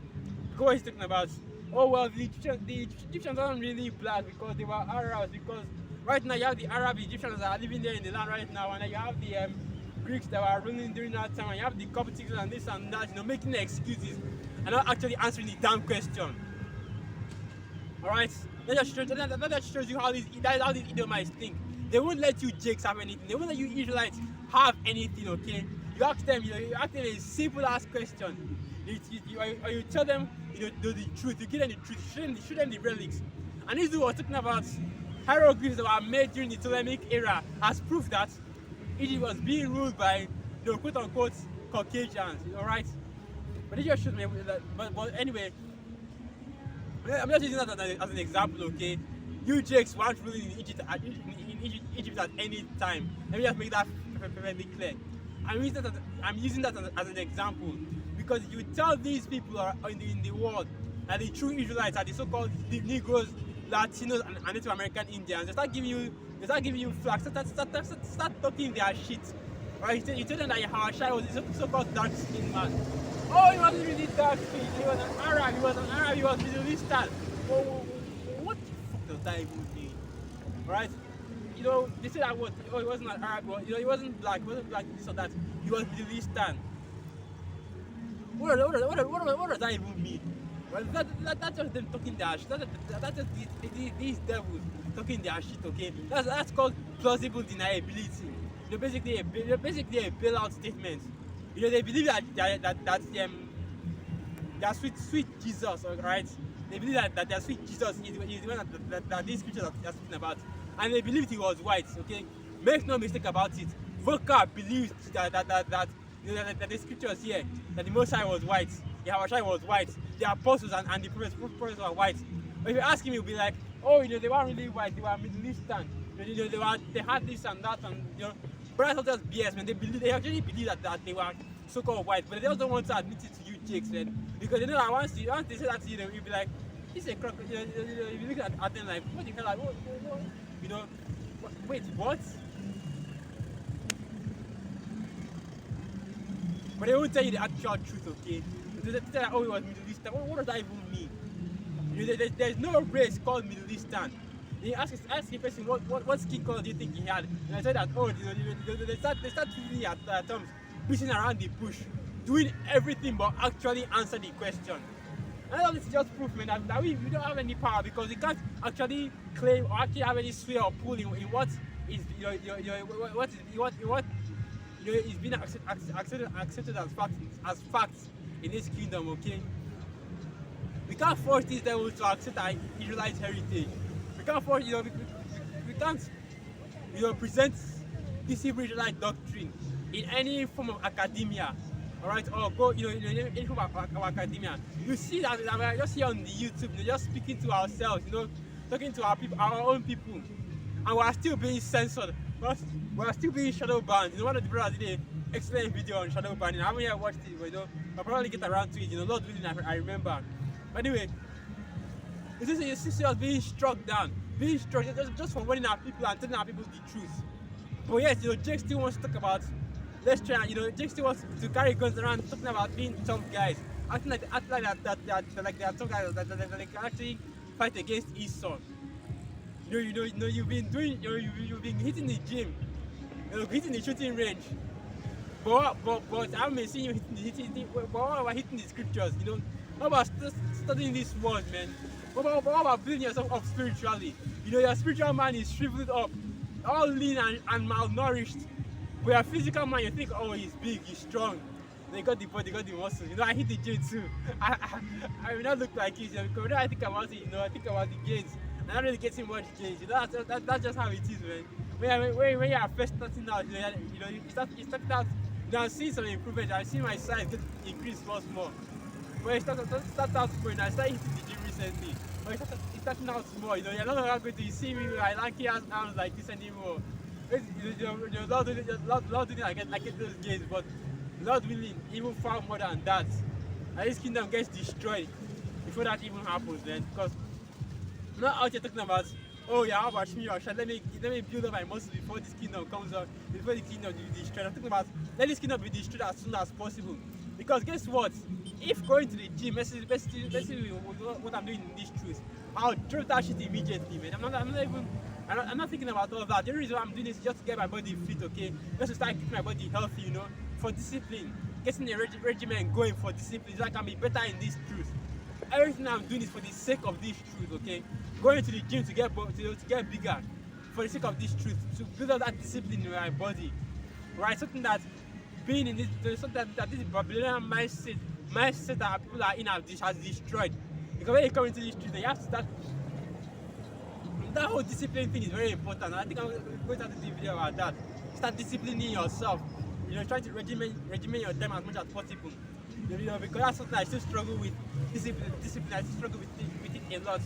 Because what he's talking about, oh well, the Egyptians aren't really black because they were Arabs. Because right now you have the Arab Egyptians that are living there in the land right now, and then you have the Greeks that were ruling during that time, and you have the Coptics and this and that, making excuses and not actually answering the damn question. Alright? That just shows you how these Edomites think. They won't let you Jakes have anything. They won't let you Israelites have anything, okay? You ask them, you ask them a simple ass question. You tell them, the truth. You give them the truth. Show them the relics. And this dude was talking about hieroglyphs that were made during the Ptolemaic era as proof that Egypt was being ruled by, quote unquote, Caucasians. Alright? But it just shows me that. But anyway, I'm just using that as an example, okay? You Jakes weren't ruling in Egypt at any time. Let me just make that perfectly clear. I'm using that as an example, because you tell these people in the world that the true Israelites are the so-called Negroes, Latinos, and Native American Indians. They start giving you flags. Start talking their shit. Right? You tell them that Yahushua was a so-called dark-skinned man. Oh, he wasn't really dark-skinned. He was an Arab. He was Middle Eastern. What the fuck does that even mean? Right? They say that what? Oh, he wasn't an Arab. He wasn't black. He wasn't black. This or that. He was Middle Eastern. What does that even mean? Well, that's just them talking their shit. That's just these devils talking their shit. Okay, that's called plausible deniability. Basically a bailout statement. They believe that their sweet Jesus, right? They believe that their sweet Jesus is the one that these creatures are speaking about, and they believed he was white. Okay, make no mistake about it. Voka believes that the scriptures here that the Most High was white, Yahushua was white, the apostles and the prophets were white. But if you ask him, he'll be like, oh, they weren't really white, they were Middle Eastern. They had this and that, and but that's not just BS, man. They actually believe that they were so-called white, but they just don't want to admit it to you, Jakes, man, because they know that once they say that to you, you'll be like, this is a crook. You look at them like, what the hell, like, what? Wait, what? But they won't tell you the actual truth, okay? They tell you, oh, it was Middle Eastern. What does that even mean? There's no race called Middle Eastern. You ask the person, what skin color do you think he had? And I said that, oh, they start treating at terms, pushing around the bush, doing everything but actually answer the question. And all this is just proof, man, that we don't have any power, because we can't actually claim or actually have any sway or pull in what is is being accepted as facts in this kingdom, okay? We can't force these devils to accept our Israelite heritage. We can't force, we can't, present this Hebrew Israelite doctrine in any form of academia, all right, or go, in any form of academia. You see that we're just here on the YouTube, just speaking to ourselves, talking to our people, our own people, and we're still being censored. We're still being shadow banned. One of the brothers did an excellent video on shadow banning. I haven't yet watched it, but I'll probably get around to it. Lord willing, I remember. But anyway, you see us being struck down, just for warning our people and telling our people the truth. But yes, Jake still wants to talk about, let's try, Jake still wants to carry guns around talking about being tough guys, acting like that they are tough guys, that they can actually fight against Esau. You've been hitting the gym, hitting the shooting range. But I haven't seen you hitting the scriptures, How about studying these words, man? What about building yourself up spiritually? Your spiritual man is shriveled up, all lean and malnourished. But your physical man, you think, oh, he's big, he's strong. They got the body, they got the muscles. I hit the gym too. I may not look like it, because when I think about it, I think about the gains. I'm not really getting much gains. That's just how it is, man. When you are first starting out, you start out. I've seen some improvement. I've seen my size get increased once more. When I start out small, I started hitting the gym recently. When it's starting out small, you're no longer going to see me with my lanky ass arms like this anymore. You're not doing I get those gains, but Lord willing, even far more than that. And this kingdom gets destroyed before that even happens, then. Because I'm not out here talking about, oh yeah, how about me or let me build up my muscle before this kingdom comes up, before the kingdom is destroyed. I'm talking about let this kingdom be destroyed as soon as possible. Because guess what? If going to the gym, let's see what I'm doing in this truth, I'll drop that shit immediately, man. I'm not thinking about all of that. The only reason why I'm doing this is just to get my body fit, okay? Just to start keeping my body healthy, you know, for discipline. Getting a regimen going for discipline so I can be better in this truth. Everything I'm doing is for the sake of this truth, okay? Going to the gym to get bigger, for the sake of this truth, to build up that discipline in my body, right? Something that being in this, something that this Babylonian mindset that people are in has destroyed. Because when you come into this truth, you have to start. That whole discipline thing is very important. I think I'm going to do a video about that. Start disciplining yourself. You know, trying to regimen your time as much as possible. You know, because that's something I still struggle with. Discipline. I still struggle with it a lot.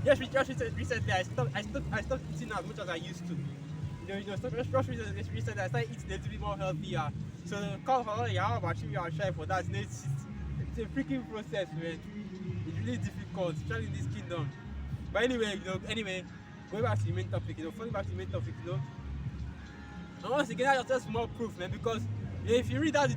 Just recently, I stopped eating as much as I used to. You know, recently I started eating a little bit more healthier. So call for how about you are shy for that? It's a freaking process, man. It's really difficult, especially in this kingdom. But anyway, going back to the main topic, falling back to the main topic, and once again, that's just more proof, man, because if you read out the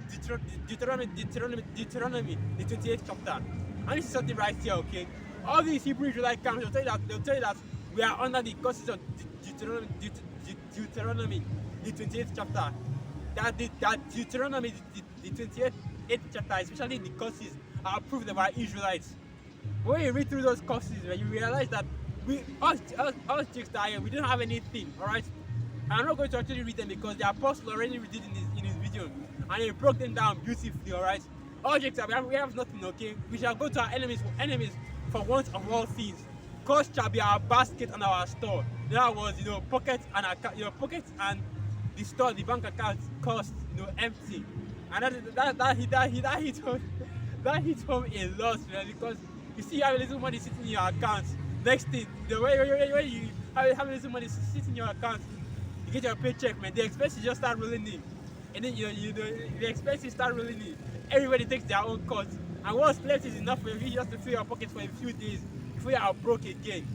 Deuteronomy, the 28th chapter, and this is something right here, okay? All these Hebrew Israelite camps, they'll tell you that we are under the curses of Deuteronomy, the 28th chapter. That Deuteronomy, the 28th chapter, especially the curses, are proof that we are Israelites. When you read through those curses, you realize that us chicks that are here, we don't have anything, alright? I'm not going to actually read them because the apostle already read it in his video, and he broke them down beautifully, alright? All chicks that we have nothing, okay? We shall go to our enemies for want of all things. God shall be our basket and our store. That was, pockets and the store, the bank account cost, empty. And that hit home a lot, man, because you see how little money sitting in your account. Next thing, the way you have little money sitting in your account, you get your paycheck, man. The expenses just start rolling in, and then the expenses start rolling in. Everybody takes their own cut, and what's left is enough for you just to fill your pockets for a few days before you are broke again.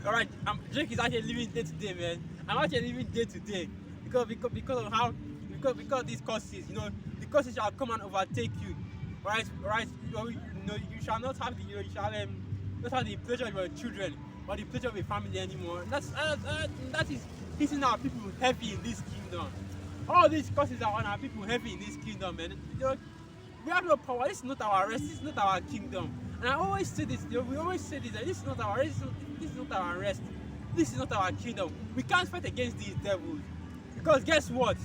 Alright. Jake is actually living day to day, man. I'm actually living day to day because of these curses. The curses shall come and overtake you. Right. You shall not have not have the pleasure of your children or the pleasure of a family anymore. That is hitting our people heavy in this kingdom. All these curses are on our people heavy in this kingdom, man. We have no power. This is not our rest. This is not our kingdom. And I always say this. We always say this. That this is not our rest. This is not our rest. This is not our kingdom. We can't fight against these devils. Because guess what?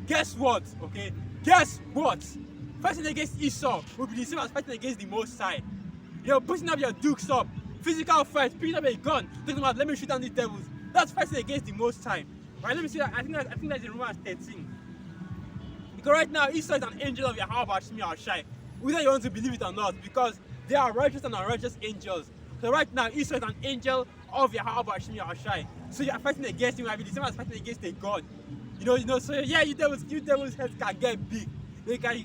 Guess what? Okay? Guess what? Fighting against Esau will be the same as fighting against the Most High. Putting up your dukes up, physical fight, picking up a gun, talking about let me shoot down these devils. That's fighting against the Most High. Right? Let me see that. I think that's in Romans 13. Because right now Esau is an angel of Yahweh Shai. Whether you want to believe it or not, because they are righteous and unrighteous angels. So right now Esau is an angel of Yahweh Shai. So you are fighting against him. I mean, the same as fighting against a god. So yeah, you devils heads can get big. It can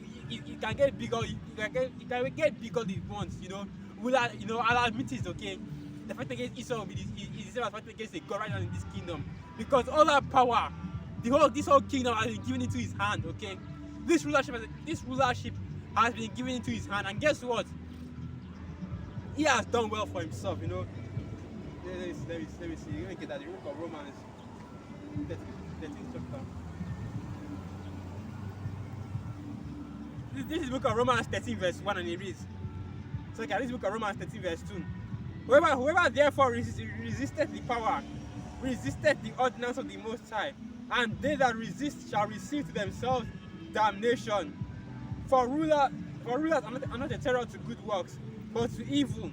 get big, or you can get big all the ones. I'll admit it, okay? The fight against Esau will be the same as fighting against a god right now in this kingdom, because all that power, this whole kingdom has been given into his hand, okay? This rulership has been given into his hand, and guess what? He has done well for himself, Let me see. You're gonna get that. The book of Romans, 13th chapter. This is the book of Romans 13 verse 1, and it reads. So okay, this is the book of Romans 13 verse 2. Whoever therefore resisted the power, resisted the ordinance of the Most High, and they that resist shall receive to themselves damnation. For rulers are not a terror to good works, but to evil.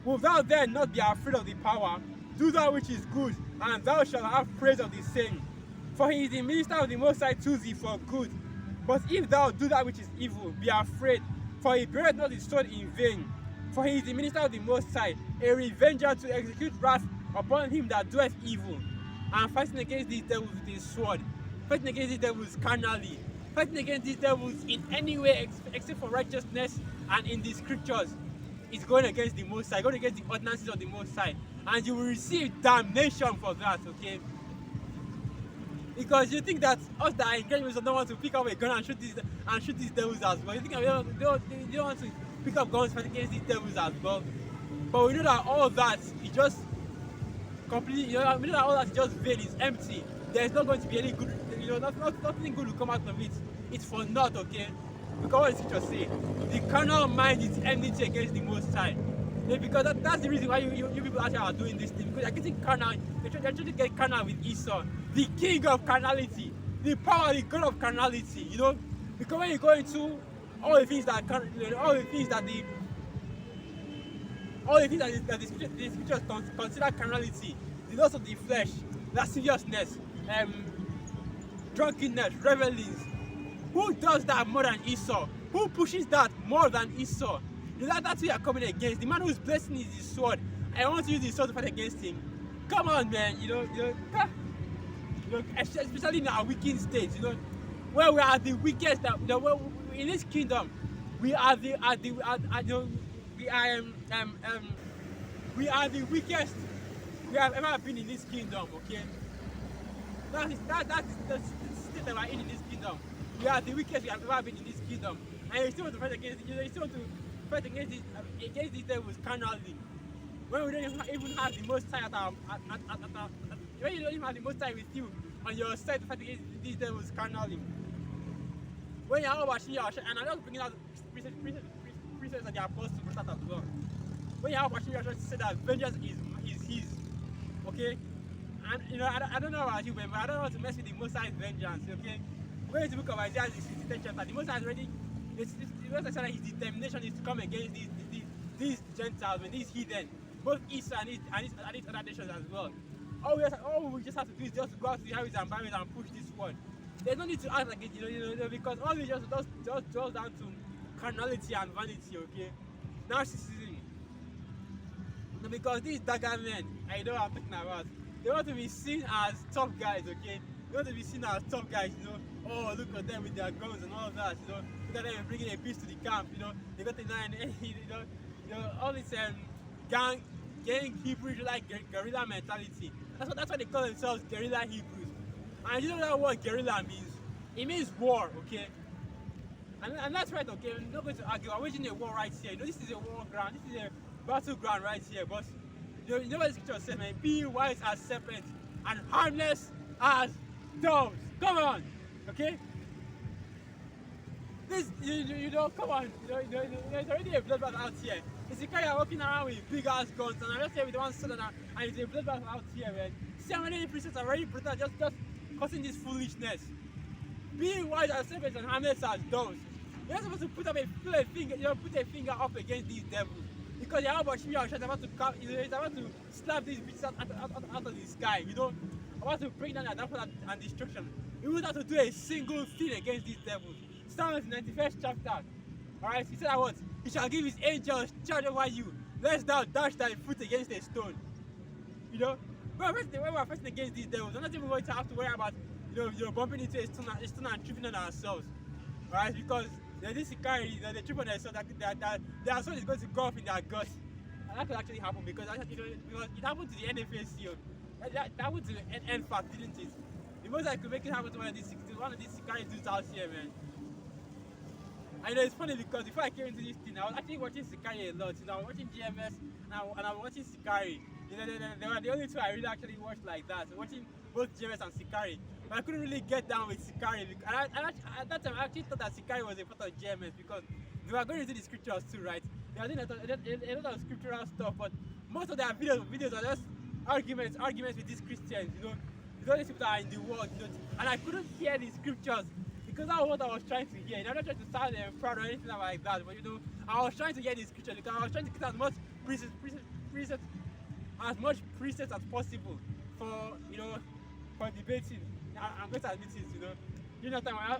Wilt thou then not be afraid of the power? Do that which is good, and thou shalt have praise of the same. For he is the minister of the Most High to thee for good. But if thou do that which is evil, be afraid, for he beareth not his sword in vain. For he is the minister of the Most High, a revenger to execute wrath upon him that doeth evil. And fighting against these devils with his sword, fighting against these devils carnally, fighting against these devils in any way except for righteousness and in the scriptures. is going against the Most High, going against the ordinances of the Most High, and you will receive damnation for that, okay? Because you think that us that are in Christ don't want to pick up a gun and shoot these devils as well. You think they don't want to pick up guns fight against these devils as well. But we know that all that is just completely, we know that all that is just vain, it's empty. There's not going to be any good, nothing good will come out of it. It's for naught, okay? Because what the scripture say, the carnal mind is enmity against the Most High. Yeah, because that's the reason why you people actually are doing this thing. Because you're getting carnal, you're trying to get carnal with Esau, the king of carnality, the power, the god of carnality. Because when you go into all the things that the scriptures consider carnality, the loss of the flesh, lasciviousness, drunkenness, revelings. Who does that more than Esau? Who pushes that more than Esau? That's who you are coming against. The man whose blessing is his sword. I want to use the sword to fight against him. Come on, man. Especially in our wicked state. Where we are the weakest. In this kingdom, we are the weakest we have ever been in this kingdom. Okay. That is the state that we are in this kingdom. We are the weakest we have ever been in this kingdom, and you still want to fight against it. You still want to fight against these devils carnally. When we don't even have the Most High when you don't even have the Most High with you on your side to fight against these devils carnally. When you're all watching your and I'm just bringing out precepts and the apostles for that as well. When you're all watching your say that vengeance is his, okay? And I don't know about you, but I don't want to mess with the Most High's vengeance, okay? When you look at Isaiah 60 chapter, the Most High already, the Most High said that his determination is to come against these Gentiles, these heathen, both Esau and his other nations as well. All we just have to do is just to go out to the highways and byways and push this word. There's no need to act like it, because all we just draws down to carnality and vanity, okay? Narcissism. Because these dagger men, I know what I'm talking about, they want to be seen as tough guys, okay? They want to be seen as tough guys, Oh, look at them with their guns and all that, Look at them bringing a peace to the camp, They got the nine, all this gang Hebrew like guerrilla mentality. That's why they call themselves guerrilla Hebrews. And you know that word guerrilla means? It means war, okay? And that's right, okay? We're not going to argue. We're waging a war right here. This is a war ground. This is a battleground right here. But you know what the scripture says, man? Be wise as serpents and harmless as doves. Come on, okay? This, come on. There's already a bloodbath out here. It's a guy walking around with big ass guns, and I just say with one sword, and it's a bloodbath out here, man. See how many priests are already brutal, just causing this foolishness. Being wise as serpents and harmless as doves. You're not supposed to put a finger up against these devils, because you're about to slap these bitches out of the sky, about to bring down their downfall and destruction. You wouldn't have to do a single thing against these devils. Psalms 91st chapter. Alright, he said that what? He shall give his angels charge over you, lest thou dash thy foot against a stone. When we're fighting against these devils, we're not even going to have to worry about bumping into a stone and tripping on ourselves. Alright, because there's this Ikari, they trip on themselves, their soul is going to go off in their guts. And that could actually happen because it happened to the NFAC. That happened to the NFAC, didn't it? The most I could make it happen to one of these Ikari dudes out here, man. I know it's funny because before I came into this thing, I was actually watching Sikari a lot. I was watching GMS and I was watching Sikari. They were the only two I really actually watched like that. So watching both GMS and Sikari. But I couldn't really get down with Sikari. At that time, I actually thought that Sikari was a part of GMS because they were going into the scriptures too, right? They were doing a lot of scriptural stuff, but most of their videos are just arguments with these Christians, With all these people that are in the world, And I couldn't hear the scriptures. Because that was what I was trying to hear. I'm not trying to sound proud or anything like that, but I was trying to hear this scripture because I was trying to get as much precepts as possible for debating. I'm going to admit it,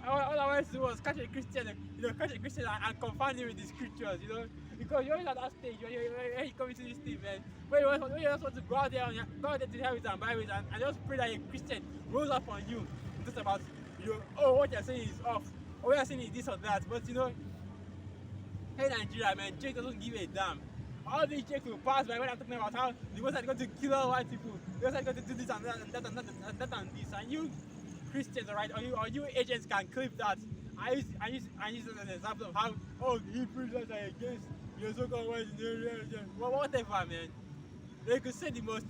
all I wanted to do was catch a Christian and confound him with the scriptures, because you're always at that stage where you come into this thing, man, where you just want to go out there to the highways and byways and just pray that a Christian rolls up on you and talks about what you're saying is off, or what you're saying is this or that. But hey Nigeria, man, Jake doesn't give a damn. all these checks will pass by when I'm talking about how the Most High is going to kill all white people, the Most High is going to do this and that and that and that and that and this. And you Christians, alright, or you agents can clip that. I use it as an example of how the Hebrews are against your so-called white whatever, man. You could say the most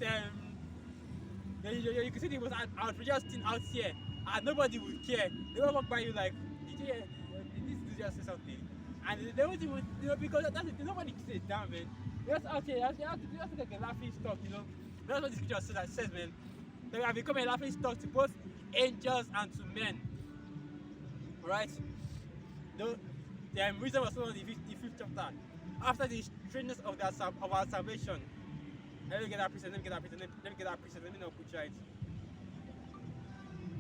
you could say the most outrageous thing out here, and nobody would care. They will walk by you like, did you hear? Did this dude just say something? And they won't even, because that's the thing, nobody can say it down, man. Just out here, just like a laughing stock, That's what the scripture says, man. They have become a laughing stock to both angels and to men. Alright? The reason was found in the 5th chapter. After the strangeness of our salvation. Let me get that precept, let me not butcher it.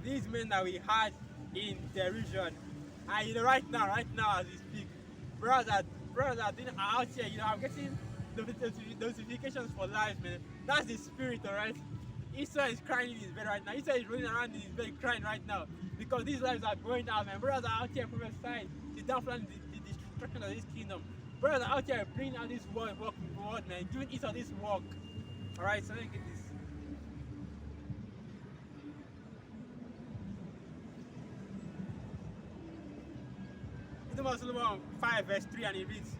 These men that we had in derision, and right now as we speak, brothers are doing out here, I'm getting notifications for lives, man. That's the spirit, alright? Esau is crying in his bed right now. Esau is rolling around in his bed crying right now. Because these lives are going out, man. Brothers are out here prophesying the downfall and the destruction of this kingdom. Brothers are out here bringing out this work, man. Giving Esau this work. Alright, so let me get this. Solomon 5 verse 3, and it reads,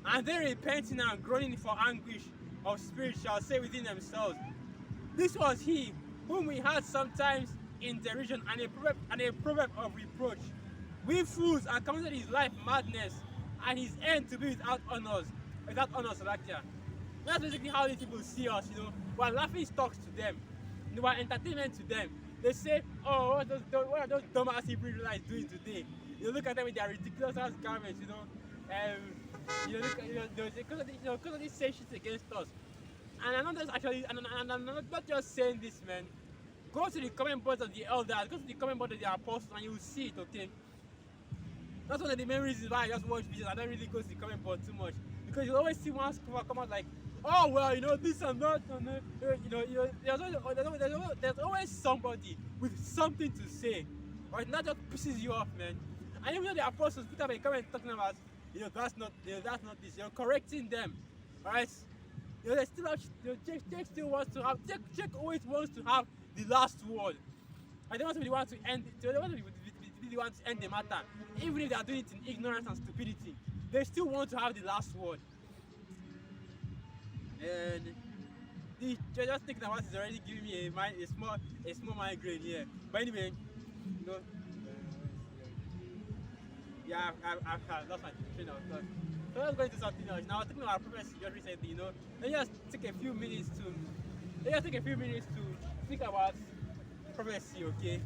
"And they repenting and groaning for anguish of spirit shall say within themselves, this was he whom we had sometimes in derision and a proverb of reproach. We fools accounted his life madness and his end to be without honors, Salakia." That's basically how these people see us, We're laughing stocks to them. We're entertainment to them. They say, what are those dumbass Hebrew Israelites doing today? You look at them with their ridiculous ass garments, because of these same shit against us. And I'm not just saying this, man. Go to the comment boards of the elders, go to the comment board of the apostles, and you will see it, okay? That's one of the main reasons why I just watch videos. I don't really go to the comment board too much, because you always see one come out like, this and that, and there's always somebody with something to say, right? And that just pisses you off, man. And even though the apostles put up a comment talking about, that's not this, you're correcting them, alright? They still have, Check still wants to have, Check always wants to have the last word. I don't want to be the one to end. They don't want to be the one to end the matter, even if they are doing it in ignorance and stupidity. They still want to have the last word. And just thinking about it is already giving me a small migraine here. But anyway, yeah, I've lost my train of thought. So let's go into something else. Now, I was thinking about prophecy just recently, Let's just take a few minutes to think about prophecy, okay?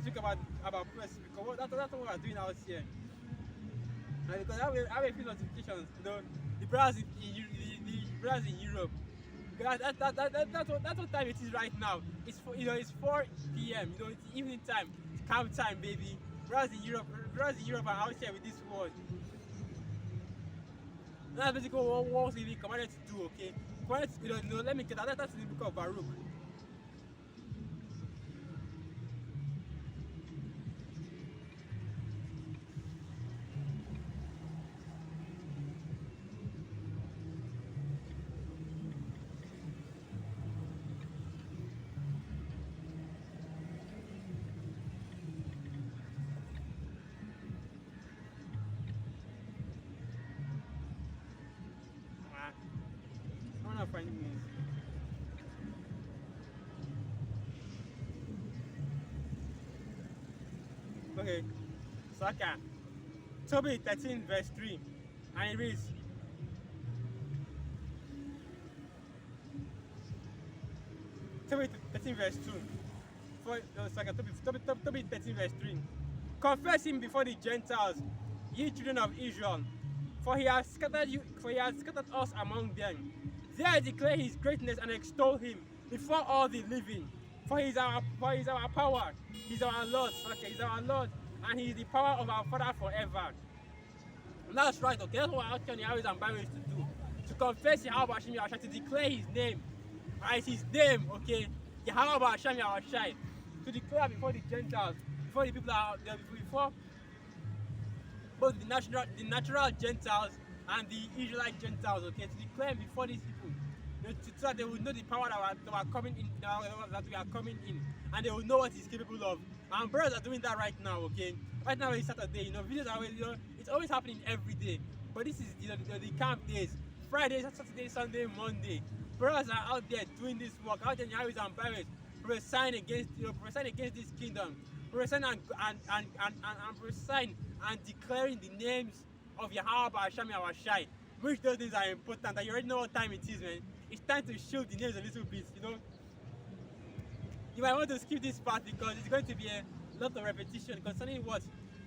Think about prophecy, because that's what we're doing out here. And because I have a few notifications, the brothers in Europe. That's what time it is right now. It's 4 p.m. It's evening time. It's camp time, baby. Brothers in Europe are out here with this word. That's basically what we commanded to do, okay? Let me get that. That's in the book of Baruch. Finding this. Okay, so Tobit 13 verse 3, and it reads, Tobit 13 verse 2. Tobit 13 verse 3. "Confess him before the Gentiles, ye children of Israel, for he has scattered us among them. There I declare his greatness and extol him before all the living. For he is our power, he is our Lord, he's our Lord, and he is the power of our Father forever." And that's right, okay? That's what our Kenyan Harris and Bible is to do. To confess Yahweh Hashem Yahushai, to declare his name. Right, his name, okay? Yahweh Hashem Yahushai. To declare before the Gentiles, before the people that are there, before both the natural Gentiles and the Israelite Gentiles, okay, to declare before these people, so that they will know the power that are coming in, that we are coming in, and they will know what he's capable of. And brothers are doing that right now, okay. Right now it's Saturday, videos are always, it's always happening every day. But this is the camp days, Friday, Saturday, Sunday, Monday. Brothers are out there doing this work, out there in Harris and Barrett, prophesying against, this kingdom, prophesying and prophesying and declaring the names of Yahweh, Hashem, our Shai. Which those things are important, and you already know what time it is, man. It's time to show the names a little bit, You might want to skip this part because it's going to be a lot of repetition concerning what?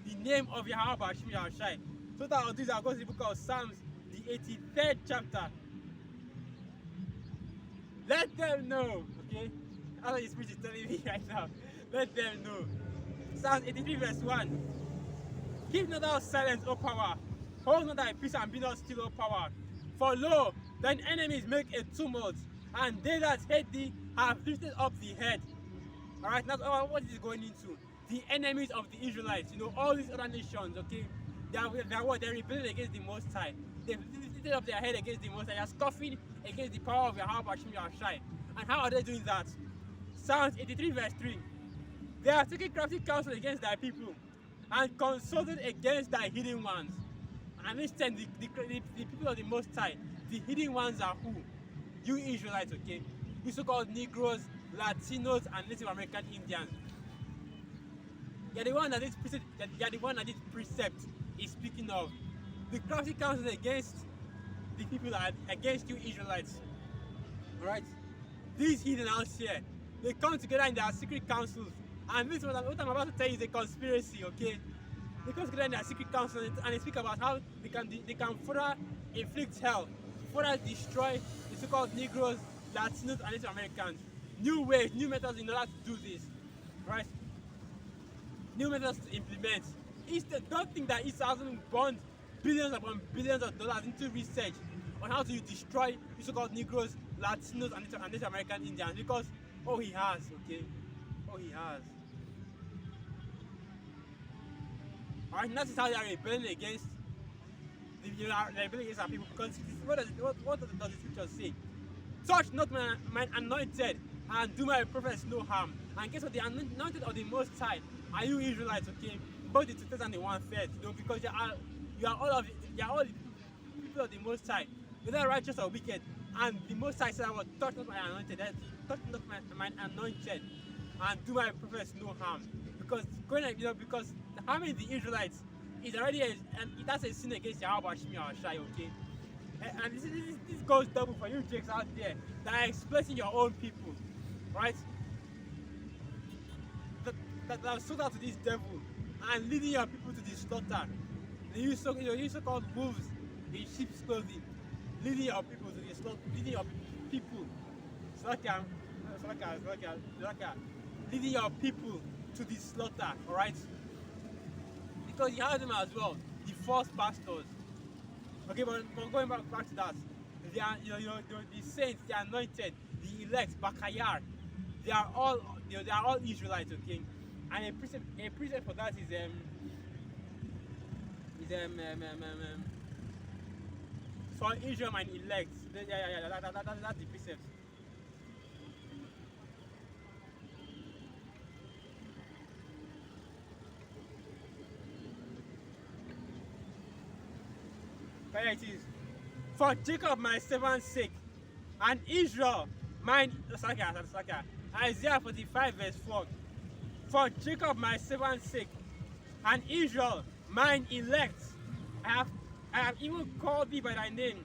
The name of Yahweh, Hashem, our Shai. So that I'll do is I'll go to the book of Psalms, the 83rd chapter. Let them know, okay? That's what the Spirit is telling me right now. Let them know. Psalms 83 verse 1. Keep not thou silence, O power. Hold not thy peace and be not still, O power. For lo, thine enemies make a tumult, and they that hate thee have lifted up the head. Alright, that's what is going into. The enemies of the Israelites, all these other nations, okay? They're rebelling against the Most High. They've lifted up their head against the Most High. They're scoffing against the power of Yahweh, Hashem, Yahshai. And how are they doing that? Psalms 83 verse 3. They are taking crafty counsel against thy people, and consulted against thy hidden ones. And listen, the people of the Most High, the hidden ones are who? You Israelites, okay? You so-called Negroes, Latinos, and Native American Indians. You're the one that this precept is speaking of. The crafty counsel against the people that are against you Israelites. Alright? These hidden out here, they come together in their secret councils. And this what I'm about to tell you is a conspiracy, okay? They come together in their secret council and they speak about how they can further inflict hell, further destroy the so-called Negroes, Latinos, and Native Americans. New ways, new methods in order to do this, right? New methods to implement. Don't think that Israel hasn't burned billions upon billions of dollars into research on how to destroy the so-called Negroes, Latinos, and Native American Indians, because he has, okay? He has. Alright, and that is how they are rebelling against our people, because what does the scripture say? Touch not my anointed, and do my prophets no harm. And guess what? The anointed of the Most High are you Israelites, okay? Both the 2/3 and the 1/3, because you are all the people of the Most High, whether righteous or wicked. And the Most High said, "I will touch not my anointed, touch not my anointed, and do my prophets no harm." Because because harming the Israelites is already that's a sin against Yahweh, Hashem, Shai, okay? And this goes double for you Jakes out there that are exploiting your own people, right? That are sold out to this devil and leading your people to the slaughter. You so-called wolves in sheep's clothing, leading your people to the slaughter, leading your people, leading your people to the slaughter, alright? Because you have them as well, the false pastors. Okay, but going back to that, they are, the saints, the anointed, the elect, Bakayar, they are all Israelites, okay? And a precept for that is for Israel and elect. That's the precept. There it is. For Jacob my servant's sake, and Israel mine. Isaiah 45 verse 4. For Jacob my servant's sake, and Israel mine elect, I have even called thee by thy name.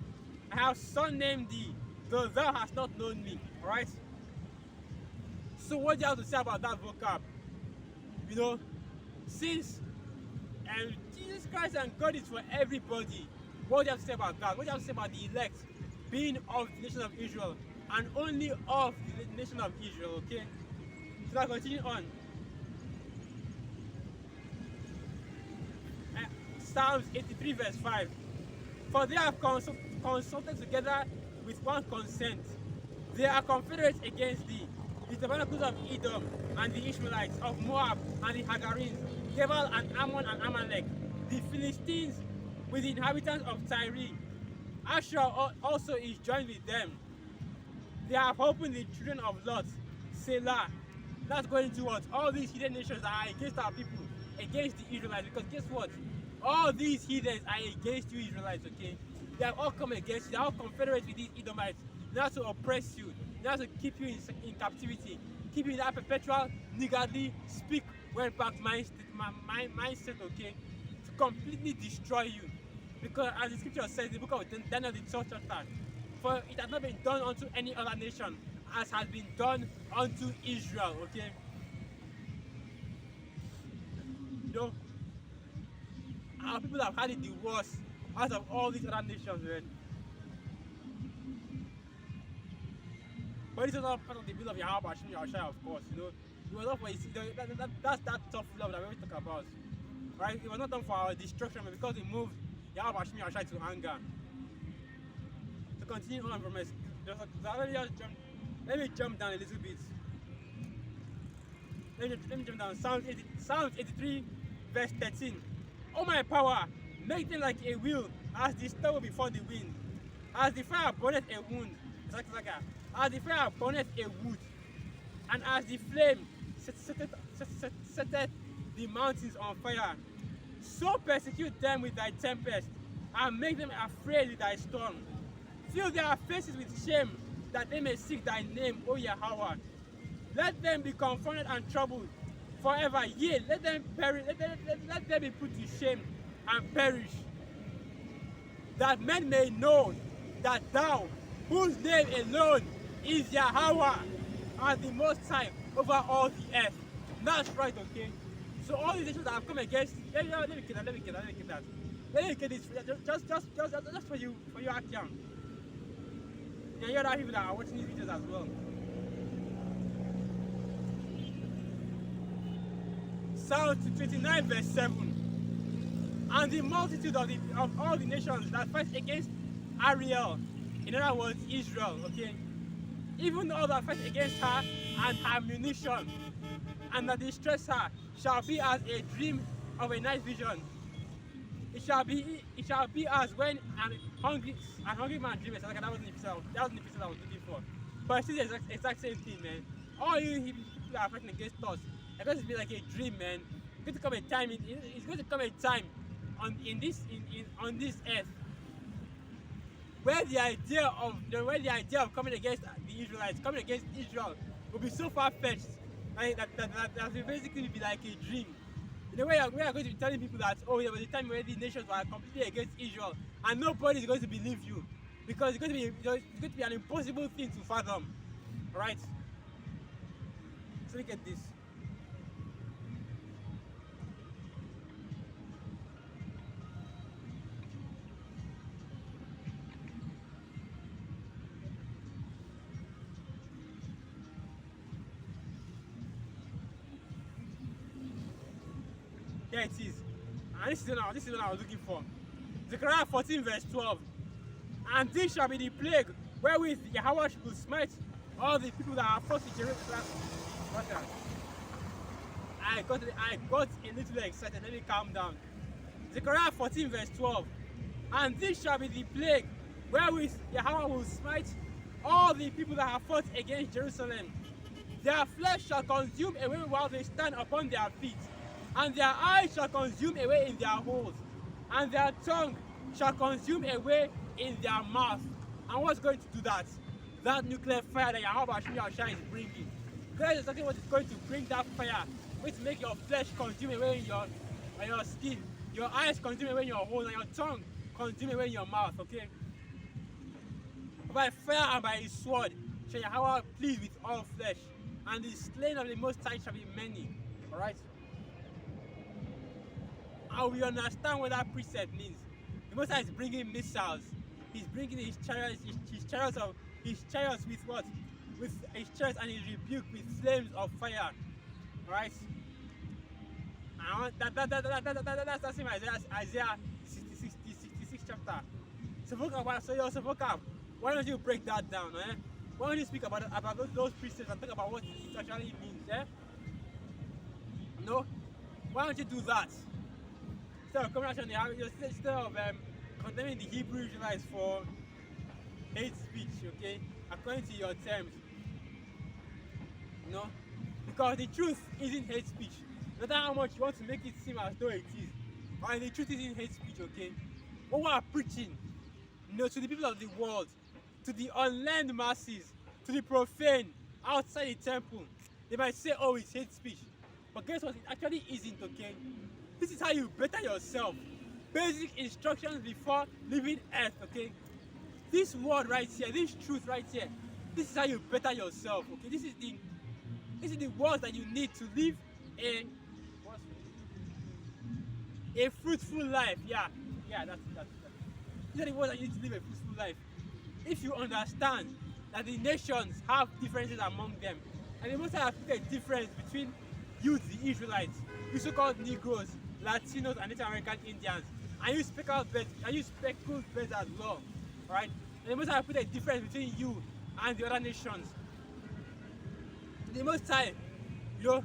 I have surnamed thee, though thou hast not known me. Alright? So what do you have to say about that vocab? Since Jesus Christ and God is for everybody, what do you have to say about that? What do you have to say about the elect being of the nation of Israel and only of the nation of Israel, okay? So I continue on. Psalms 83 verse 5. For they have consulted together with one consent. They are confederates against thee, the tabernacles of Edom and the Ishmaelites, of Moab and the Hagarenes, Gebal and Ammon and Amalek, the Philistines with the inhabitants of Tyre Asher also is joined with them. They have opened the children of Lot, Selah. That's going to what? All these hidden nations are against our people, against the Israelites. Because guess what? All these heathens are against you, Israelites, okay? They have all come against you. They are all confederate with these Edomites. They have to oppress you. They have to keep you in captivity. Keep you in that perpetual, niggardly, speak well-backed mindset, okay? To completely destroy you. Because as the scripture says in the book of Daniel, the 12th chapter, for it has not been done unto any other nation as has been done unto Israel, okay? You know, our people have had it the worst out of all these other nations, right? But this is not part of the will of Yahweh Hashem Yahushua, of course, you know. It was not for that's that tough love that we always talk about, right? It was not done for our destruction, but because it moved Yahweh Hashem Yahushua to anger. To continue on from us, let me jump down a little bit. Let me jump down. Psalms 83, verse 13. Oh my power, make them like a wheel, as the stubble before the wind, as the fire burneth a wound, as the fire burneth a wood, and as the flame setteth the mountains on fire. So persecute them with thy tempest, and make them afraid with thy storm. Fill their faces with shame, that they may seek thy name, O Yahweh. Let them be confounded and troubled forever. Yea, let them perish. Let them be put to shame and perish. That men may know that thou, whose name alone is Yahweh, art the Most High over all the earth. That's right, okay? So all these nations that have come against, let me get that. Let me get this, just for you act young. And you other people that are watching these videos as well. Psalm 29 verse 7. And the multitude of all the nations that fight against Ariel, in other words, Israel, okay? Even all that fight against her and her munition, and that distress her, shall be as a dream of a night vision. It shall be as when an hungry man dreams. Like that wasn't the picture I was looking for. But it's still the exact same thing, man. All you people that are fighting against us, it's going to be like a dream, man. It's going to come a time. It's going to come a time on this earth where the idea of coming against the Israelites, coming against Israel, will be so far fetched that will basically be like a dream. In a way, we are going to be telling people that, oh, there was a time where the nations were completely against Israel, and nobody is going to believe you, because it's going to be an impossible thing to fathom. All right. So look at this. Here it is. And this is what I was looking for. Zechariah 14 verse 12. And this shall be the plague wherewith Yahweh will smite all the people that are fought with Jerusalem. I got a little excited. Let me calm down. Zechariah 14 verse 12. And this shall be the plague wherewith Yahweh will smite all the people that have fought against Jerusalem. Their flesh shall consume away while they stand upon their feet, and their eyes shall consume away in their holes, and their tongue shall consume away in their mouth. And what's going to do that? That nuclear fire that Yahweh Hashem is bringing. That is exactly what is going to bring that fire, which make your flesh consume away in your skin, your eyes consume away in your holes, and your tongue consume away in your mouth, okay? By fire and by his sword shall Yahweh plead with all flesh, and the slain of the Most High shall be many. Alright? And we understand what that precept means. The Most High is bringing missiles. He's bringing his chariots with what? With his chariots and his rebuke with flames of fire. Alright? That's in Isaiah 66 chapter. So vocab, why don't you break that down? Eh? Why don't you speak about those precepts and talk about what it actually means? Eh? No? Why don't you do that? Instead of coming out instead of condemning the Hebrew Israelites for hate speech, okay, according to your terms, you know, because the truth isn't hate speech. No matter how much you want to make it seem as though it is, and the truth isn't hate speech, okay. What we are preaching, you know, to the people of the world, to the unlearned masses, to the profane outside the temple, they might say, "Oh, it's hate speech," but guess what? It actually isn't, okay. This is how you better yourself. Basic instructions before leaving earth, okay. This word right here, this truth right here, this is how you better yourself, okay. This is the words that you need to live a fruitful life. Yeah, that's these are the words that you need to live a fruitful life. If you understand that the nations have differences among them, and they must have a difference between you, the Israelites, you so-called Negroes, Latinos, and Native American Indians, and you speckled birds as well, right? And they must have put a difference between you and the other nations. The Most High, you know,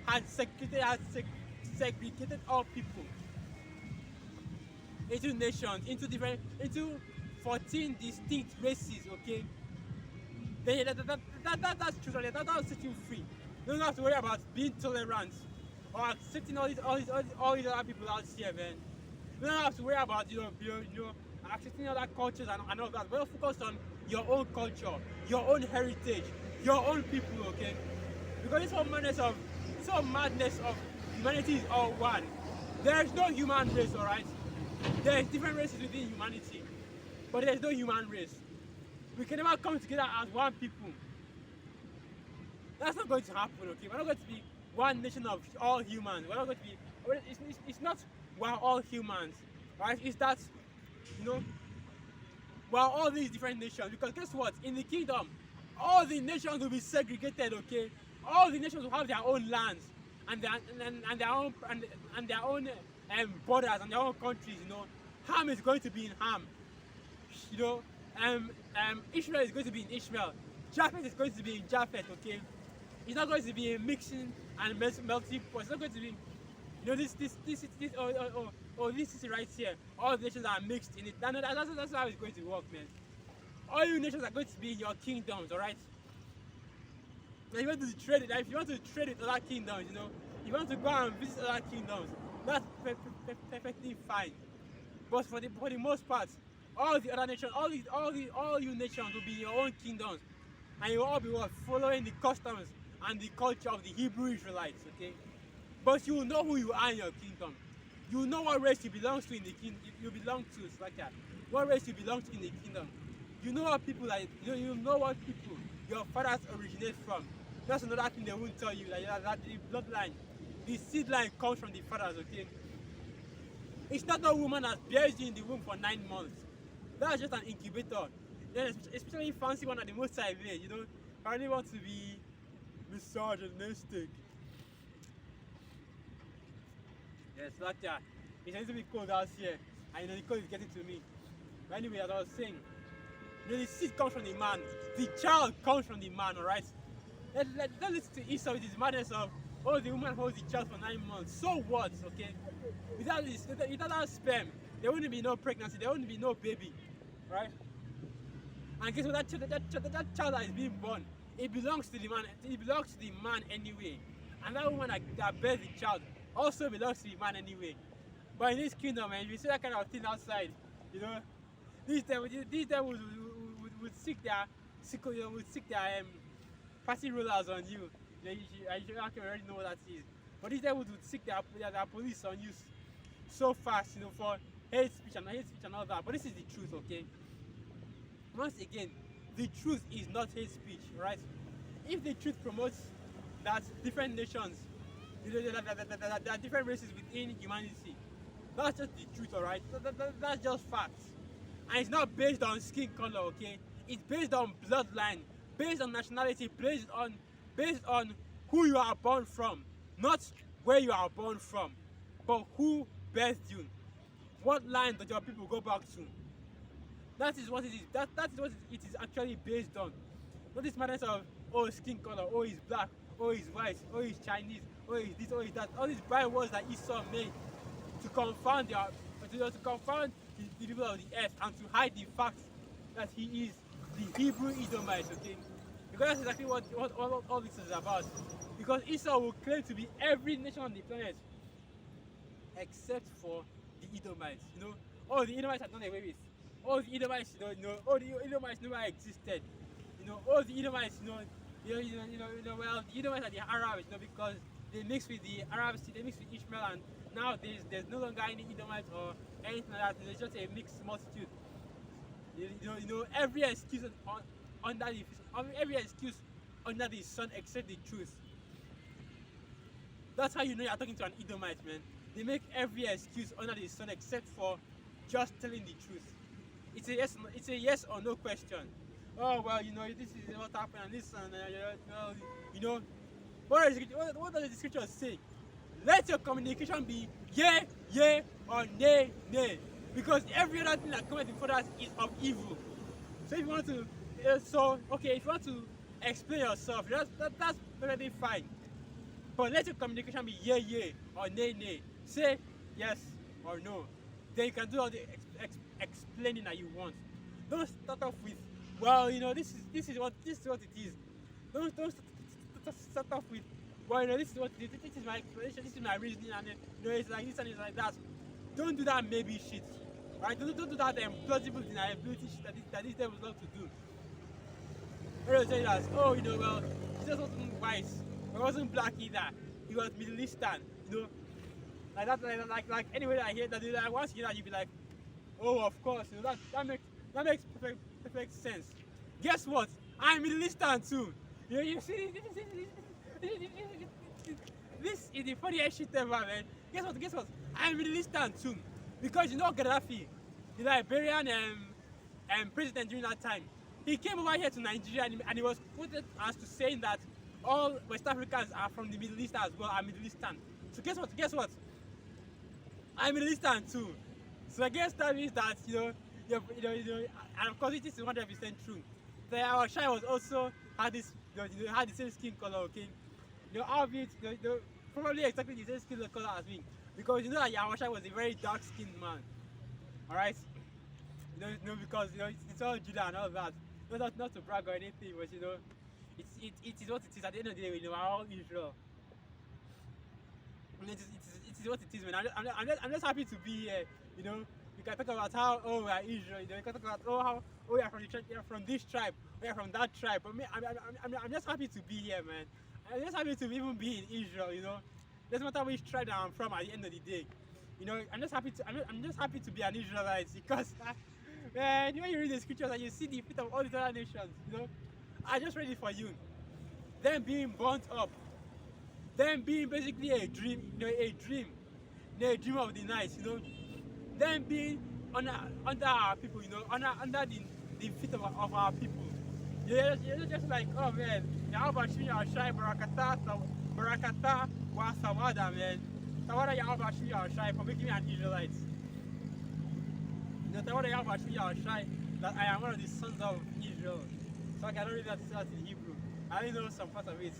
had segregated all people into nations, into 14 distinct races, okay? That's true, that'll set you free. You don't have to worry about being tolerant or accepting all these other people out here, man. You don't have to worry about accepting other cultures and all that. But focus on your own culture, your own heritage, your own people, okay? Because this whole madness of humanity is all one. There is no human race, alright? There is different races within humanity, but there is no human race. We can never come together as one people. That's not going to happen, okay? We're not going to be one nation of all humans. We're not going to be. It's not we're all humans, right? It's that, you know, we're all these different nations. Because guess what? In the kingdom, all the nations will be segregated, okay? All the nations will have their own lands and their own borders and their own countries, you know. Ham is going to be in Ham, you know. Ishmael is going to be in Ishmael. Japheth is going to be in Japheth, okay? It's not going to be a mixing and melting pot. It's not going to be, you know, this is right here. All the nations are mixed in it. That's how it's going to work, man. All you nations are going to be in your kingdoms, alright? If you want to trade with other kingdoms, you know, if you want to go and visit other kingdoms, that's perfectly fine. But for the most part, all the other nations, all you nations will be in your own kingdoms, and you will all be following the customs and the culture of the Hebrew Israelites, okay? But you will know who you are in your kingdom. You will know what race you belong to in the kingdom. You belong to, it's like that. What race you belong to in the kingdom. You know what people like. You know what people your fathers originate from. That's another thing they won't tell you. That the bloodline, the seed line comes from the fathers, okay? It's not a woman that bears you in the womb for 9 months. That's just an incubator. Then especially fancy one at the most side way, you know. I really want to be misogynistic. Yes, like that. It's a little bit cold out here, and you know the cold is getting to me. But anyway, as I was saying, you know, the seed comes from the man, the child comes from the man, alright? Don't listen to Esau with his madness of, oh, the woman holds the child for 9 months. So what, okay? Without that sperm, there wouldn't be no pregnancy, there wouldn't be no baby, right? And guess what? That child that is being born, it belongs to the man. It belongs to the man anyway. And that woman that bears the child also belongs to the man anyway. But in this kingdom, man, if you see that kind of thing outside, you know, these devils would seek their party rulers on you. You already know what that is. But these devils would seek their police on you so fast, you know, for hate speech and all that. But this is the truth, okay? Once again, the truth is not hate speech, right? If the truth promotes that different nations, there are different races within humanity, that's just the truth, alright? That's just facts. And it's not based on skin color, okay? It's based on bloodline, based on nationality, based on who you are born from, not where you are born from, but who birthed you. What line does your people go back to? That is what it is. That is what it is actually based on. Not this madness of, oh, skin color, oh, he's black, oh, he's white, oh, he's Chinese, oh, he's this, oh, he's that. All these bad words that Esau made to confound to confound the people of the earth and to hide the fact that he is the Hebrew Edomite, okay? Because that's exactly what all this is about. Because Esau will claim to be every nation on the planet except for the Edomites. You know, all the Edomites are done away with. All the Edomites, all the Edomites never existed. All the Edomites, well, the Edomites are the Arabs, because they mix with the Arabs, they mix with Ishmael, and now there's no longer any Edomites or anything like that. It's just a mixed multitude. Every excuse every excuse under the sun except the truth. That's how you know you're talking to an Edomite, man. They make every excuse under the sun except for just telling the truth. It's a yes or no question. Oh well, this is what happened and this and what does the scripture say? Let your communication be yea or nay. Because every other thing that comes before that is of evil. So if you want to if you want to explain yourself, that's perfectly fine. But let your communication be yea or nay. Say yes or no. Then you can do all the explaining that you want. Don't start off with, well, this is what it is. Don't start off with, well, this is what it is. This is my explanation. This is my reasoning, and it's like this and it's like that. Don't do that maybe shit. Right? Don't do that plausible deniability shit that this devil loves to do. Everyone say that, well, Jesus wasn't white, he wasn't black either. He was Middle Eastern, like that, like anyway I hear that, like once you hear that, you be like, oh, of course, that makes perfect sense. Guess what? I'm Middle Eastern too. You see, this is the funniest shit ever, man. Guess what? I'm Middle Eastern too, because Gaddafi, the Liberian president during that time, he came over here to Nigeria and he was quoted as to saying that all West Africans are from the Middle East as well, are Middle Eastern. So guess what? I'm Middle Eastern too. So I guess that means that and of course it is 100% true. So our Shai was also had this, had the same skin color, okay? Albeit, probably exactly the same skin color as me, because that Yahushua was a very dark-skinned man. All right, because it's all Judah and all that. Not to brag or anything, but it is what it is. At the end of the day, we are all Israel. And it is what it is, man. I'm just happy to be here. We can talk about how we are Israel. We can talk about how we are from this tribe, we are from that tribe. But me, I'm just happy to be here, man. I'm just happy to even be in Israel. Doesn't matter which tribe I'm from. At the end of the day, I'm just happy to be an Israelite, because man, when you read the scriptures and you see the feet of all the other nations, I just read it for you. Them being burnt up, them being basically a dream of the night, them being under our people, under the feet of our people. You're just like, oh man, Yahabashim Yahshai Barakata wa Sawada, man. Tawada Yahabashim Yahshai for making me an Israelite. Tawada Yahabashim Yahshai that I am one of the sons of Israel. So I can read that in Hebrew. I only know some part of it.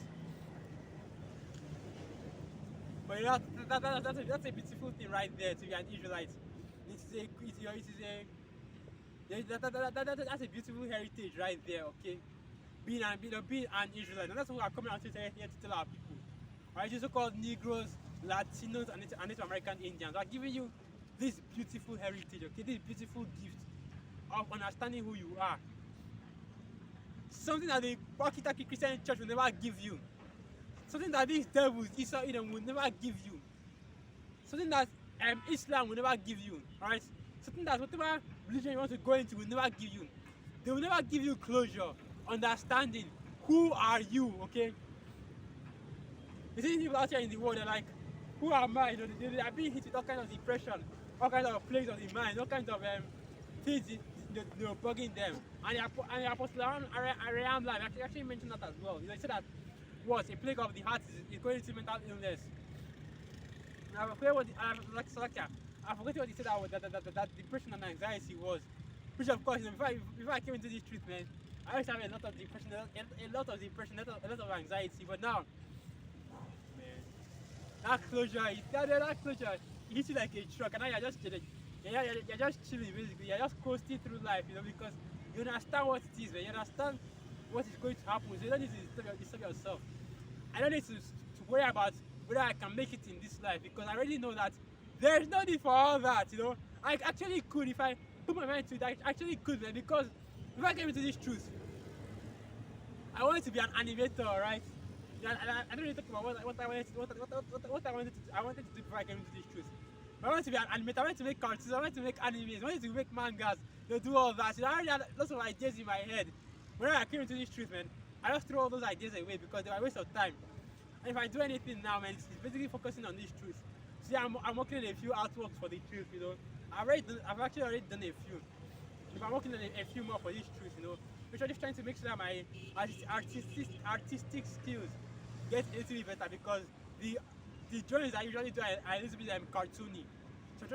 But that's a beautiful thing right there, to be an Israelite. That's a beautiful heritage right there, okay? Being an Israelite, and that's what we are coming out here to tell our people. Right? You so-called Negroes, Latinos, and Native American Indians are giving you this beautiful heritage, okay? This beautiful gift of understanding who you are. Something that the Pakitaki Christian Church will never give you. Something that these devils, Esau Edom, will never give you. Something that Islam will never give you, alright? Something that whatever religion you want to go into will never give you. They will never give you closure, understanding. Who are you, okay? You see people out here in the world, they're like, who am I? They are being hit with all kinds of depression, all kinds of plagues of the mind, all kinds of things bugging them. And the Apostle Abraham actually mentioned that as well. He said that what a plague of the heart is going to mental illness. I forget what he said that depression and anxiety was. Which of course, before I came into this truth, man, I used to have a lot of depression, a lot of anxiety. But now, man, that closure, it hits you like a truck, and now you're just You're just chilling basically. You're just coasting through life, because you understand what it is, man. You understand what is going to happen. So you don't need to disturb yourself. I don't need to worry about whether I can make it in this life, because I already know that there's no need for all that. I actually could if I put my mind to it. I actually could, man, because if I came into this truth, I wanted to be an animator, right? I don't really talk about what I wanted I wanted to do before I came into this truth. I wanted to be an animator. I wanted to make cartoons. I wanted to make animes. I wanted to make mangas. Do all that. I already had lots of ideas in my head. When I came into this truth, man, I just threw all those ideas away because they were a waste of time. And if I do anything now, man, it's basically focusing on this truth. See, I'm working on a few artworks for the truth. I've actually already done a few. If I'm working on a few more for this truth, which I'm just trying to make sure that my artistic skills get a little bit better, because the drawings I usually do are a little bit cartoony. So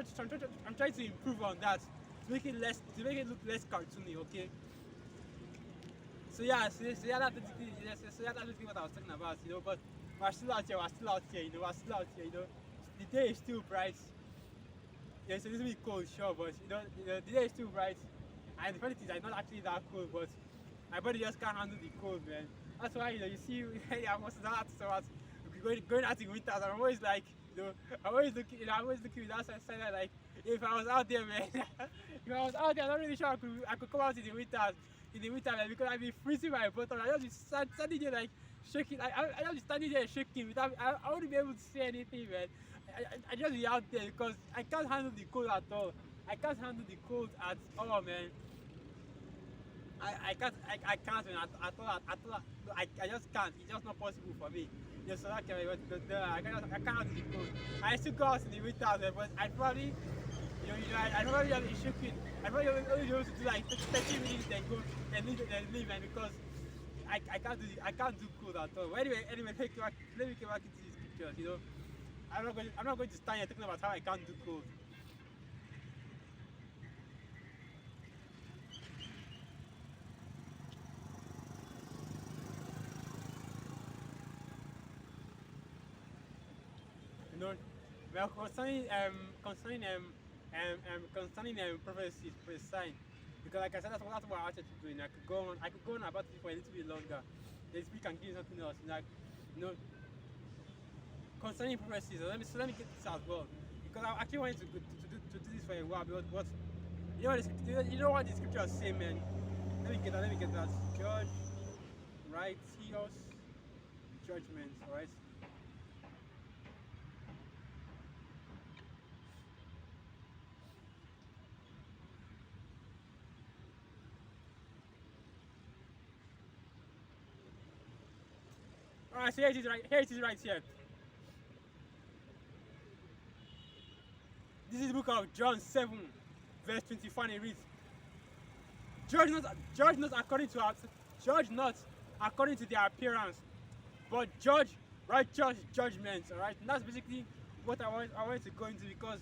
I'm trying to improve on that to make it look less cartoony, okay? So yeah, that's basically what I was talking about, but we're still out here, The day is still bright. Yeah, it's a little bit cold, sure, but the day is still bright. And the funny thing is, I'm not actually that cold, but my body just can't handle the cold, man. That's why you see, I was not so much going out in winter. I'm always like, I'm always looking with that side like, if I was out there, man, if I was out there, I'm not really sure I could come out in the winter, man, because I'd be freezing my butt off. I just be standing there like shaking. I just be standing there shaking without. I wouldn't be able to say anything, man. I just be out there because I can't handle the cold at all. I can't handle the cold at all, man. I can't, man, at all. I just can't. It's just not possible for me. So that can be, I can't handle the cold. I still go out in the winter, man, but I probably, I probably have been shaking. I probably only be able to do like 30 minutes then go and leave, man, because I can't do cold at all. But anyway, let me get back into this picture. I'm not going to stand here talking about how I can't do cold. Well, concerning prophecies, prophesying, because like I said, that's what I wanted to do. And I could go on about it for a little bit longer. This week can give you something else. Concerning prophecies, let me get this as well, because I actually wanted to do this for a while. But you know what the scriptures say, man. Let me get that. Judge righteous judgment, right? Alright, so here it is right here. This is the book of John 7, verse 24, and it reads, Judge not according to their appearance, but judge righteous judgments. Alright, and that's basically what I wanted to go into, because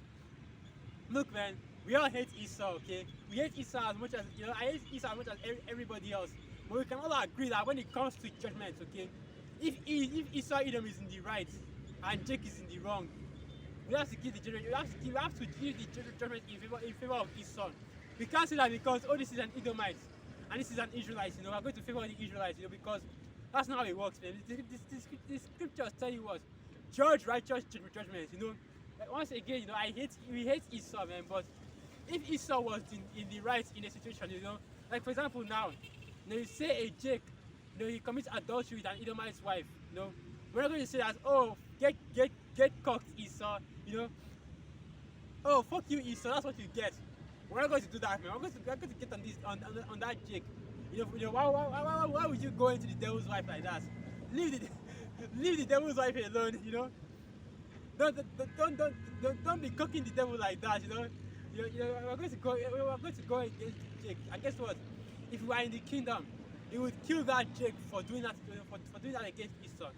look, man, we all hate Esau, okay? We hate Esau as much as I hate Esau as much as everybody else. But we can all agree that when it comes to judgment, okay, if Esau Edom is in the right and Jake is in the wrong, we have to give the judgment. We have to give the judgment in favor of Esau. We can't say that because this is an Edomite and this is an Israelite. We're going to favor the Israelites, because that's not how it works, man. The scriptures tell you what, judge righteous judgments. Like once again, we hate Esau, man. But if Esau was in the right in a situation, like for example now, you say a Jake, he commits adultery with an Edomite's wife, we're not going to say that, oh, get cocked, Esau, oh, fuck you, Esau, that's what you get. We're not going to do that, man. We're going to get on that Jake. Why would you go into the devil's wife like that? Leave the devil's wife alone, Don't be cooking the devil like that, We're going to go against Jake. And guess what? If we are in the kingdom, he would kill that Jake for doing that against Esau.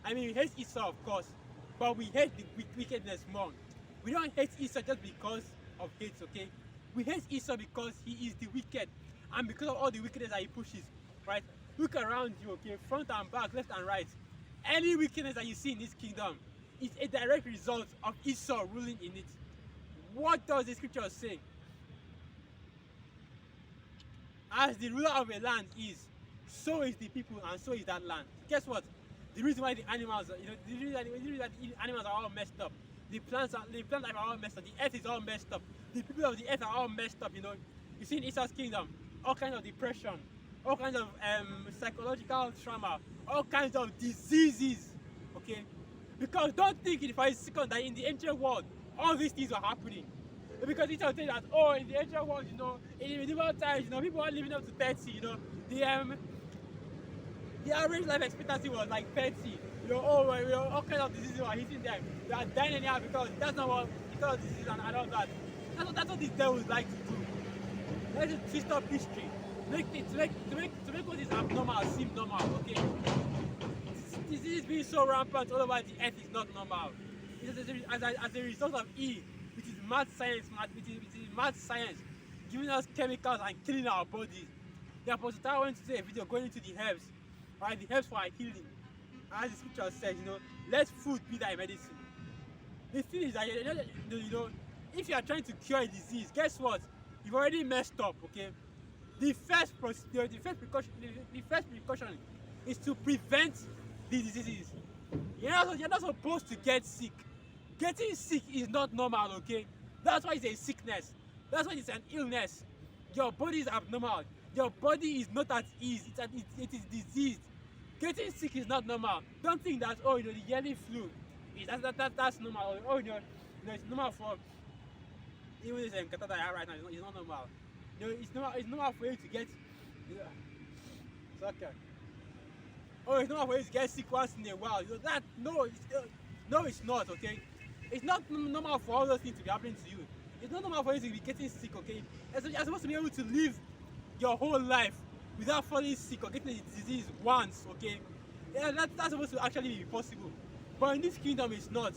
I mean, we hate Esau, of course, but we hate the wickedness more. We don't hate Esau just because of hate, okay? We hate Esau because he is the wicked, and because of all the wickedness that he pushes, right? Look around you, okay? Front and back, left and right. Any wickedness that you see in this kingdom is a direct result of Esau ruling in it. What does the scripture say? As the ruler of a land is, so is the people, and so is that land. Guess what? The reason why the animals, the reason that the animals are all messed up, the plants life are all messed up, the earth is all messed up, the people of the earth are all messed up. You see in Esau's kingdom, all kinds of depression, all kinds of psychological trauma, all kinds of diseases. Okay, because don't think it for a second that in the ancient world all these things are happening. Because it will tell you that, oh, in the ancient world, in medieval times, people are living up to 30, the average life expectancy was like 30. All kinds of diseases were hitting them. They are dying anyhow because that's not what, because of disease and all that. That's what these devils like to do. Let's just twist up history. To make what is abnormal seem normal, okay? Disease being so rampant all over the earth is not normal. It is as a result of E, which is mad science, giving us chemicals and killing our bodies. The Apostle Paul went to say a video going into the herbs, right? The herbs for our healing. As the scripture says, let food be thy medicine. The thing is that if you are trying to cure a disease, guess what? You've already messed up, okay? The first precaution is to prevent the diseases. You're not supposed to get sick. Getting sick is not normal, okay? That's why it's a sickness. That's why it's an illness. Your body is abnormal. Your body is not at ease. It is diseased. Getting sick is not normal. Don't think that, the yearly flu that's normal. It's normal for even this catarrh that I have right now. It's not normal. It's normal for you to get. It's okay. Oh, it's normal for you to get sick once in a while. No, it's not. Okay. It's not normal for all those things to be happening to you. It's not normal for you to be getting sick. Okay. You're supposed to be able to live your whole life without falling sick or getting the disease once. Okay. Yeah, that's supposed to actually be possible. But in this kingdom, it's not.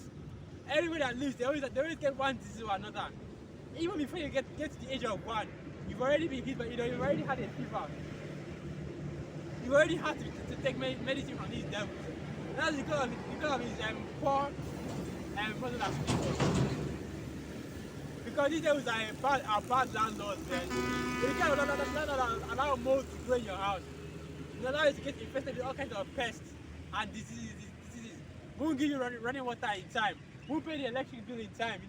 Everybody that lives, they always get one disease or another. Even before you get to the age of 1, you've already been hit, but you've already had a fever. You've already had to take medicine from these devils. That's because of his poor brother that's people. Because these devils are bad landlords, man. They can't allow mold to grow in your house. They allow you to get infested with all kinds of pests and diseases. Won't give you running water in time. Won't pay the electric bill in time,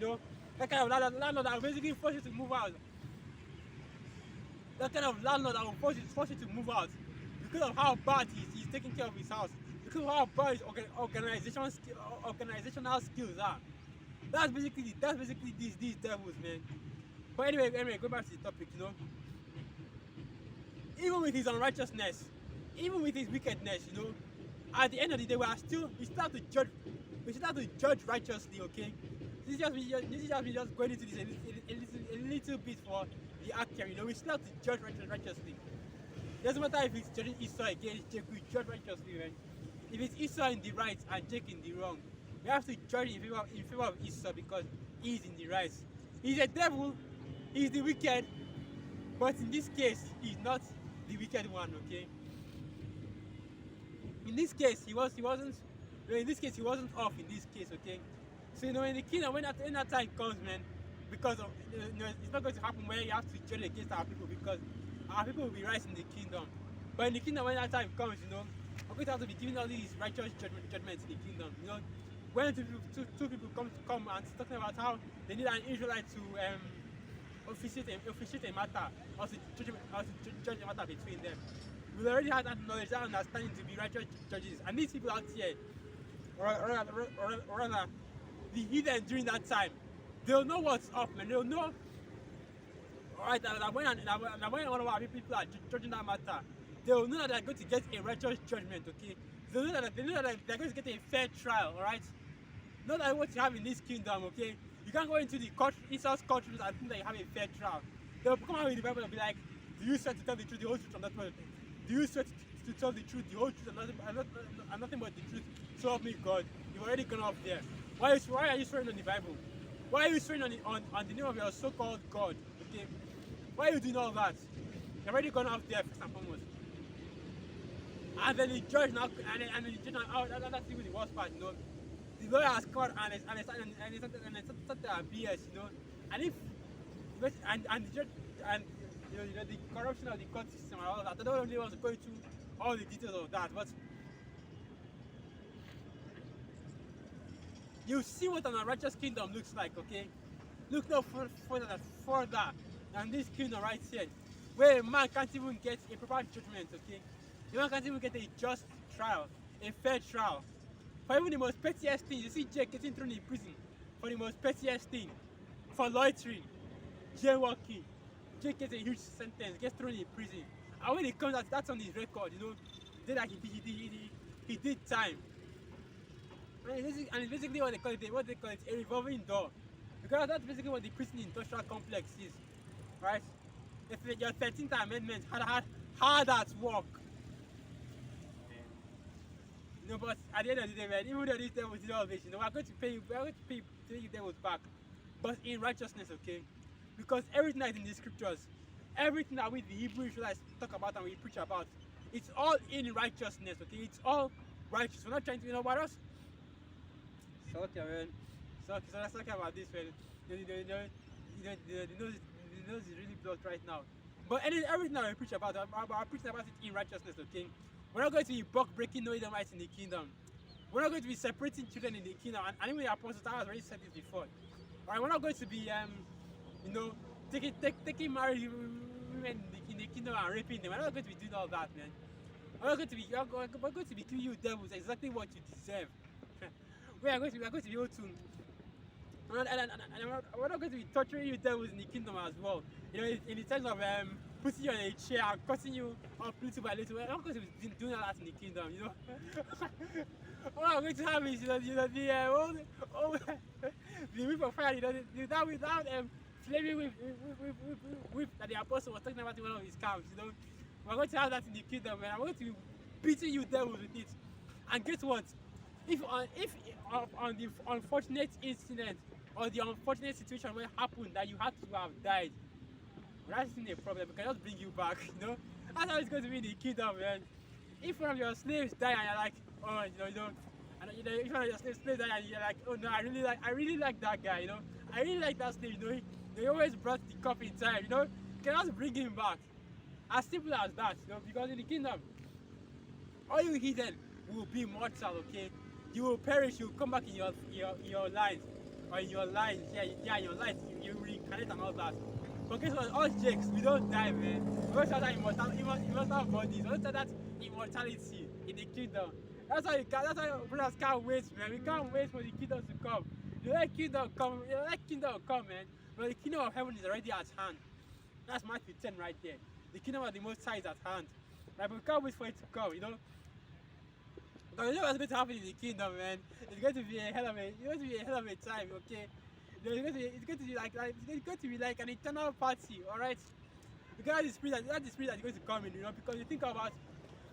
That kind of landlord that will basically force you to move out. That kind of landlord that will force you to move out because of how bad he's taking care of his house. Because of how bad his organizational skills are. That's basically these devils, man. But anyway, go back to the topic, Even with his unrighteousness, even with his wickedness, at the end of the day, we still have to judge righteously, okay? This is just going into this a little bit for the actor, we still have to judge righteously. Doesn't matter if it's judging Esau against Jacob, we judge righteously, man. If it's Esau in the right and Jacob in the wrong, we have to judge in favor of Esau because he's in the right. He's a devil, he's the wicked, but in this case, he's not the wicked one, okay? In this case, he wasn't off in this case, okay? So in the kingdom, when that time comes, man, because of it's not going to happen where you have to judge against our people because our people will be right in the kingdom. But in the kingdom, when that time comes, we're going to have to be giving all these righteous judgments in the kingdom. When two people come and talking about how they need an Israelite to officiate a matter or to judge a matter between them. We've already had that knowledge, that understanding to be righteous judges. And these people out here, or rather, the heathen during that time, they'll know what's up, man. They'll know, alright, that when one of our people are judging that matter, they'll know that they're going to get a righteous judgment, okay? They know that they're going to get a fair trial, alright? Not like what you have in this kingdom, okay? You can't go into the Esau's courtrooms and think that you have a fair trial. They'll come out with the Bible and be like, do you swear to tell the truth, the whole truth, and nothing but the truth? Do you swear to tell the truth, the whole truth, and nothing but the truth? So help me God. You've already gone off there. Why are you swearing on the Bible? Why are you swearing on the name of your so-called God? Okay? Why are you doing all that? You've already gone off there first and foremost. And then the judge now, that's even the worst part, The lawyer has called and it's started BS, And if and the judge and the corruption of the court system and all that, I don't really want to go into all the details of that, but you see what an unrighteous kingdom looks like, okay? Look no further than this kingdom right here, where a man can't even get a proper judgment, okay? A man can't even get a just trial, a fair trial. For even the most pettiest thing, you see Jake getting thrown in prison for the most pettiest thing, for loitering, jaywalking. Jake gets a huge sentence, gets thrown in prison. And when it comes out, that's on his record, he did like he did time. And it's basically what they call it, a revolving door. Because that's basically what the prison industrial complex is, right? If your 13th Amendment had that work. But at the end of the day, man, even though these devils did all this, we're going to pay you devils back. But in righteousness, okay? Because everything that is in the scriptures, everything that we the Hebrew Israelites talk about and we preach about, it's all in righteousness, okay? It's all righteous. We're not trying to, what else? So okay, man. So let's talk about this, man. The nose is really blocked right now. But everything that we preach about, I'm preaching about it in righteousness, okay? We're not going to be breaking no Edomites in the kingdom. We're not going to be separating children in the kingdom. And even the apostles, I have already said this before. Alright, we're not going to be taking married women in the kingdom and raping them. We're not going to be doing all that, man. We're going to be giving you devils exactly what you deserve. we are going to be able to, we're not going to be torturing you devils in the kingdom as well. In the terms of putting you on a chair and cutting you up little by little. We're not going to be doing all that in the kingdom, What I'm going to have is, the whip of fire, without flaming whip that the apostle was talking about in one of his camps, We're going to have that in the kingdom, and I'm going to be beating you devils with it. And guess what? If on the unfortunate incident or the unfortunate situation where it happened that you had to have died, well, that's not a problem. We can just bring you back, That's how it's going to be in the kingdom, man. If one of your slaves die and you're like, oh, and if one of your slaves die and you're like, oh no, I really like that guy, I really like that slave, They always brought the cup in time, You can just bring him back. As simple as that, because in the kingdom, all you heathen will be mortal, okay? You will perish, you will come back in your lines, or in your lines, in your life, you reincarnate and all that. But guess what? Us Jakes, we don't die, man. We don't have that immortal bodies. We don't have that immortality in the kingdom. That's why brothers can't wait, man. We can't wait for the kingdom to come. Let kingdom come, man. But the kingdom of heaven is already at hand. That's Matthew 10 right there. The kingdom of the Most High is at hand. Right? But we can't wait for it to come, Because you know what's going to happen in the kingdom, man. It's going to be a hell of a time, okay? It's going to be like an eternal party, alright? Because that's the spirit that's going to come in, because you think about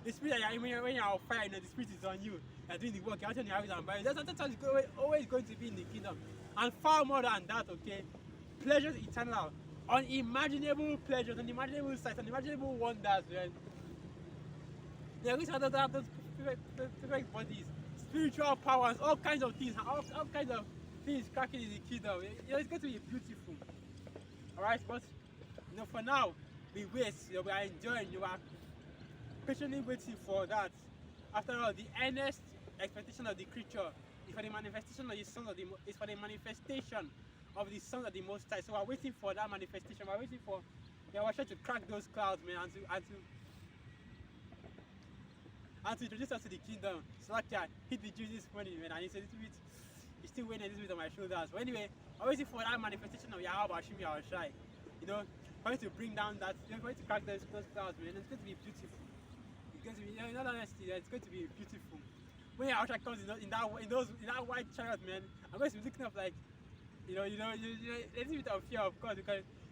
the spirit that when you're on fire, the spirit is on you. You're doing the work, you're actually having and buying. That's how it's always going to be in the kingdom. And far more than that, okay? Pleasures eternal. Unimaginable pleasures, unimaginable sights, unimaginable wonders, man. You're going to have those perfect bodies, spiritual powers, all kinds of things, all kinds of things cracking in the kingdom. It's going to be beautiful. Alright, but for now, we wait, we are enjoying, you are patiently waiting for that. After all, the earnest expectation of the creature is for the manifestation of the Son of the Son of the Most High. So we're waiting for that manifestation. We're waiting for we're trying to crack those clouds, man, and to introduce us to the kingdom. So like hit the juice this morning, man, and it's a little bit, it's still weighing a little bit on my shoulders. But anyway, I'm waiting for that manifestation of Yahweh Shimi Shai. For me to bring down that, for me to crack those clouds, man. It's going to be beautiful. It's going to be, in all honesty, it's going to be beautiful. When Yahweh comes in that white chariot, man, I'm going to be looking up like, a little bit of fear, of course,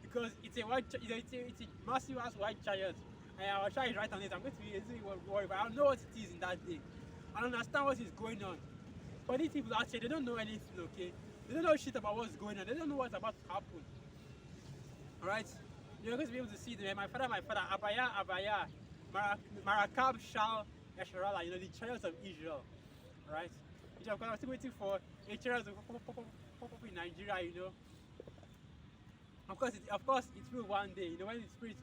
because it's a white, it's a massive ass white chariot. And I'll try it right on it. I'm going to be a little bit worried, but I don't know what it is in that day. I don't understand what is going on. But these people out here, they don't know anything, okay? They don't know shit about what's going on. They don't know what's about to happen. Alright? You're going to be able to see them. My father, Abaya, Marakab, Shal, Yasharala, the chariots of Israel. Alright? Which I'm still waiting for a chariot to pop up in Nigeria, Of course, it will one day. You know, when the spirit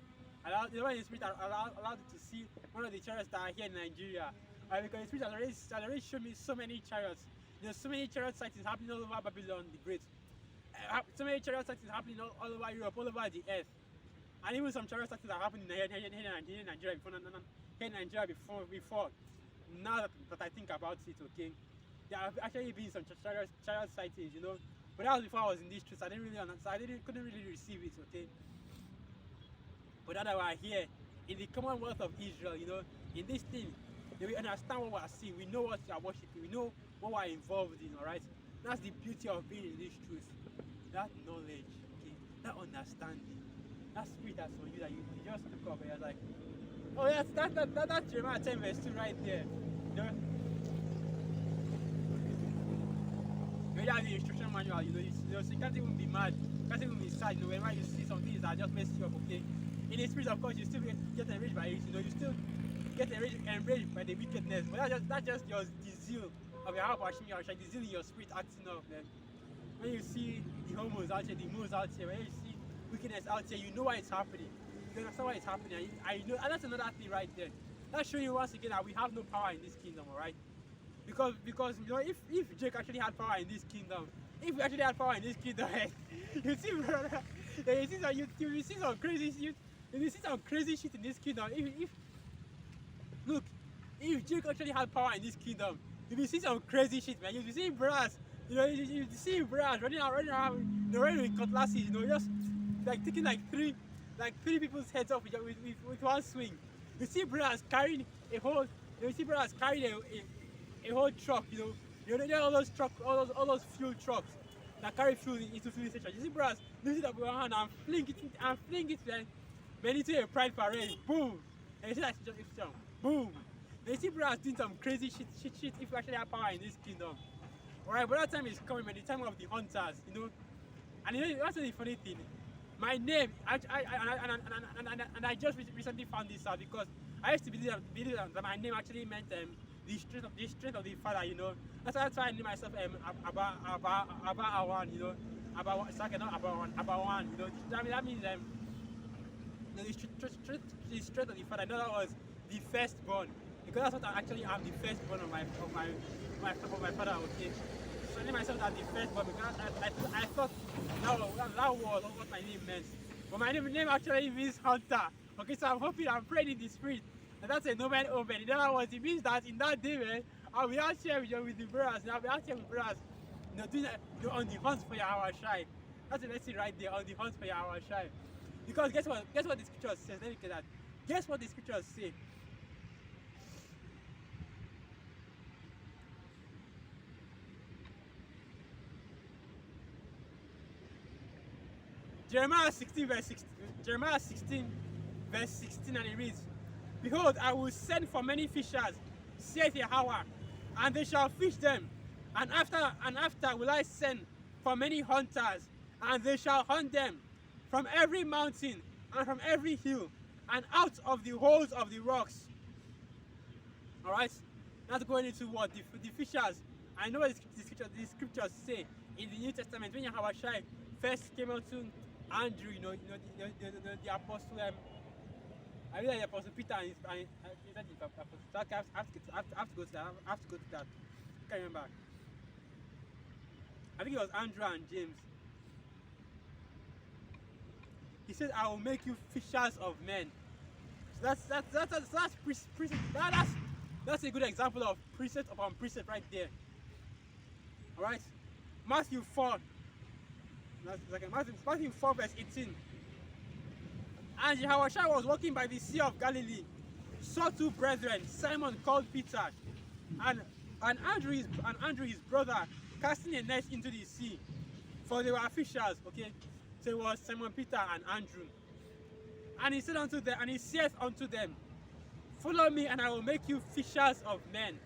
when the spirit allowed you to see one of the chariots that are here in Nigeria. Because the spirit has already shown me so many chariots. There's so many chariot sightings happening all over Babylon the Great. So many chariot sightings happening all over Europe, all over the earth. And even some chariot sightings are happening here in Nigeria before. Now that I think about it, okay, there have actually been some chariot sightings, you know. But that was before I was in this truth. I didn't really understand. Couldn't really receive it, okay. But now that we're here in the Commonwealth of Israel, you know, in this thing, we understand what we're seeing. We know what we are worshiping. We know what we're involved in. All right. That's the beauty of being in this truth. That knowledge, okay, that understanding, that spirit that's on you that you just look up and you're like, oh yes, that's Jeremiah 10 verse 2 right there. You know, you have the instruction manual. You know, so you can't even be mad, you can't even be sad. You know, whenever you see some things that just mess you up, okay. In the spirit, of course, you still get enraged by it. You know, you still get enraged by the wickedness. But that's just the zeal of your heart, the zeal in your spirit acting up, man. When you see the homos out here, the moos out here, when you see wickedness out here, you know why it's happening. You understand why it's happening. I know, and that's another thing right there. That's showing you once again that we have no power in this kingdom, alright? Because you know, if Jake actually had power in this kingdom, if we actually had power in this kingdom, you see, brother, you see some crazy shit. You see some crazy shit in this kingdom. If Jake actually had power in this kingdom, you see some crazy shit, man. You see brass. You know, you see brass running around, running with cutlasses, you know, just like taking like three people's heads off with one swing. You see brass carrying a whole truck, you know all those fuel trucks that carry fuel into fuel stations. You see brass lifting up one hand and fling it then into a pride parade, boom. And you see that situation, boom. And you see brass doing some crazy shit if we actually have power in this kingdom. Alright, but that time is coming, man, the time of the hunters, you know. And you know, that's the funny thing. My name, I just recently found this out because I used to believe that my name actually meant the strength of the Father, you know. That's why I named myself Awan, you know. Abawan, you know. That means you know, the strength of the Father. In other words, the firstborn. Because that's what I actually am, the firstborn of my father, okay. So I named myself as the firstborn because I thought that was what my name meant. But my name actually means hunter. Okay, so I'm praying in the spirit. And that's a nomen omen. In other words, it means that in that day, man, I'll be out here with the brothers. I'll be out here with brothers, you know, doing that, you know, on the hunt for your hour shy. That's the lesson right there, on the hunt for your hour shy. Because guess what the scriptures says? Let me get that. Guess what the scriptures say? Jeremiah 16 verse 16, and it reads, behold, I will send for many fishers, saith Yahweh, and they shall fish them. And after will I send for many hunters, and they shall hunt them from every mountain and from every hill, and out of the holes of the rocks. Alright? That's going into what? The fishers. I know what the scriptures say in the New Testament. When Yahweh Shai first came out to Andrew, you know the apostle, I mean the apostle Peter and I have to go to that. I can't remember. I think it was Andrew and James. He said, "I will make you fishers of men." So that's a good example of precept upon precept right there. All right, Matthew 4. Matthew 4 verse 18. And Jehoshua was walking by the sea of Galilee, saw two brethren, Simon called Peter, and Andrew his brother, casting a net into the sea, for they were fishers. Okay, so it was Simon Peter and Andrew. And he said unto them, and he saith unto them, follow me, and I will make you fishers of men.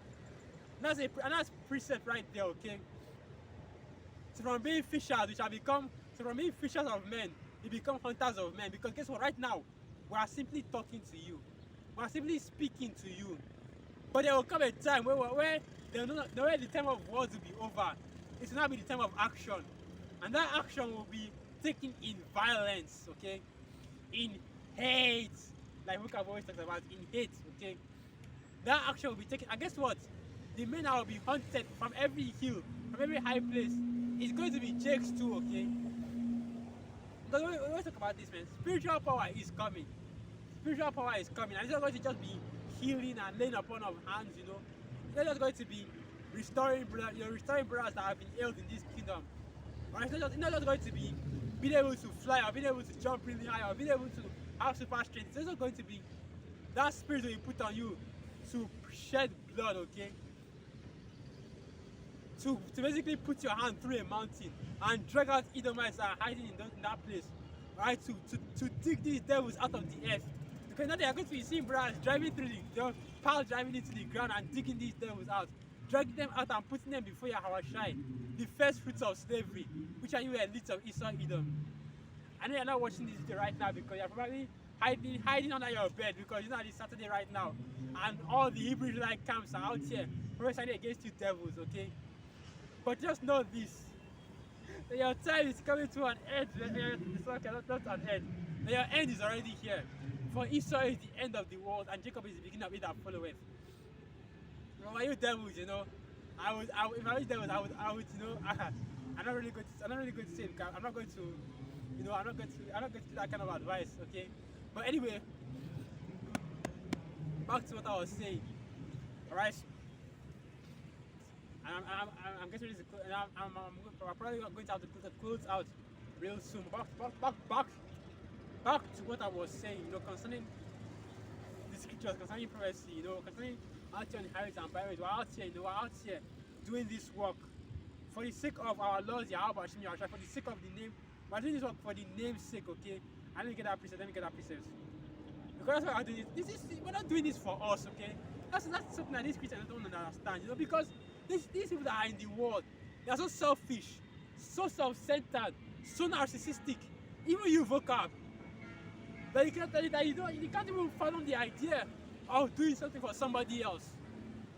And that's precept right there. Okay. So from being fishers, from being fishers of men, you become hunters of men. Because guess what? Right now, we are simply talking to you. We are simply speaking to you. But there will come a time where the time of words will be over. It will now be the time of action. And that action will be taken in violence, okay, in hate, like Luke have always talked about, in hate, okay, that action will be taken. And guess what? The men that will be hunted from every hill, from every high place, is going to be Jake's too, okay? Because we always talk about this, man. Spiritual power is coming. Spiritual power is coming. And it's not going to just be healing and laying upon of hands, you know. It's not just going to be restoring brothers, restoring brothers that have been ill in this kingdom. Or it's not just going to be being able to fly or being able to jump really high or being able to have super strength. It's also going to be that spirit that you put on you to shed blood, okay? To basically put your hand through a mountain and drag out Edomites that are hiding in that place, right? To dig these devils out of the earth. Because now they are going to be seeing brothers driving through the pile driving into the ground and digging these devils out, dragging them out and putting them before Yahushua, the first fruits of slavery, which are you elites of Esau Edom. I know you're not watching this video right now because you're probably hiding under your bed because you know it's Saturday right now, and all the Hebrew Israelite camps are out here prophesying against you devils, okay? But just know this, that your time is coming to an end. Not an end. That your end is already here. For Esau is the end of the world, and Jacob is the beginning of it that followeth. Remember, you devils, you know, if I was devils, I would, you know, I'm not really going to say it because I'm not going to, you know, I'm not going to do that kind of advice, okay? But anyway, back to what I was saying. All right. I'm getting ready to close, and I'm probably going to have to put the clothes out real soon. Back to what I was saying, you know, concerning the scriptures, concerning prophecy, you know, concerning out here on Harris and Byron. We're out here, you know, we're out here doing this work for the sake of our Lord Yahweh, for the sake of the name. We're doing this work for the name's sake, okay? Let me get that precept. Because that's why we're doing this. We're not doing this for us, okay? That's something that these Christians don't understand, you know, because these people that are in the world, they are so selfish, so self-centered, so narcissistic. Even you, vocab, that you can't even fathom the idea of doing something for somebody else.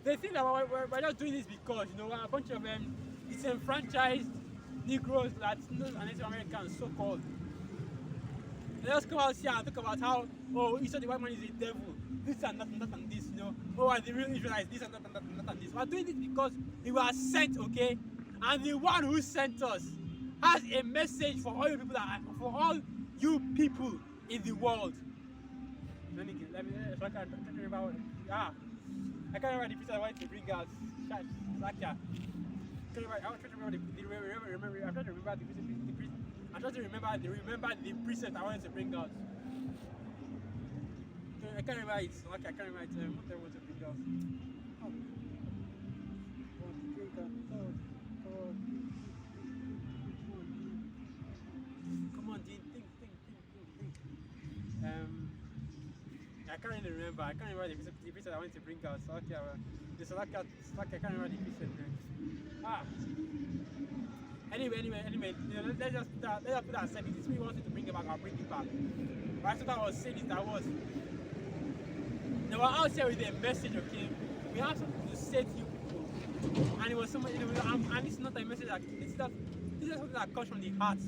They think that we're just doing this because, you know, we're a bunch of disenfranchised Negroes, Latinos, and Native Americans, so-called. They just come out here and talk about how, oh, Esau the white man is a devil, this and that and this, you know. Oh, and the real Israelites, this and that and this. We're doing this because we were sent, okay? And the one who sent us has a message for all you people for all you people in the world. Let me so I can't remember. I can't remember the piece I wanted to bring out. I'm trying to remember the precept I wanted to bring out. I can't remember it. Okay, I can't remember it. What I want to bring out. Come on, Dean. Think. I can't really remember. I can't remember the precept I wanted to bring out. So okay, I can't remember the precept. Anyway, you know, let's just put that aside. This is what we wanted to bring it back. I'll bring it back. Right, so what I was saying is that was, they were out here with a message, okay? We have something to say to you people, and it was somebody, and it's not a message that this is something that comes from the heart,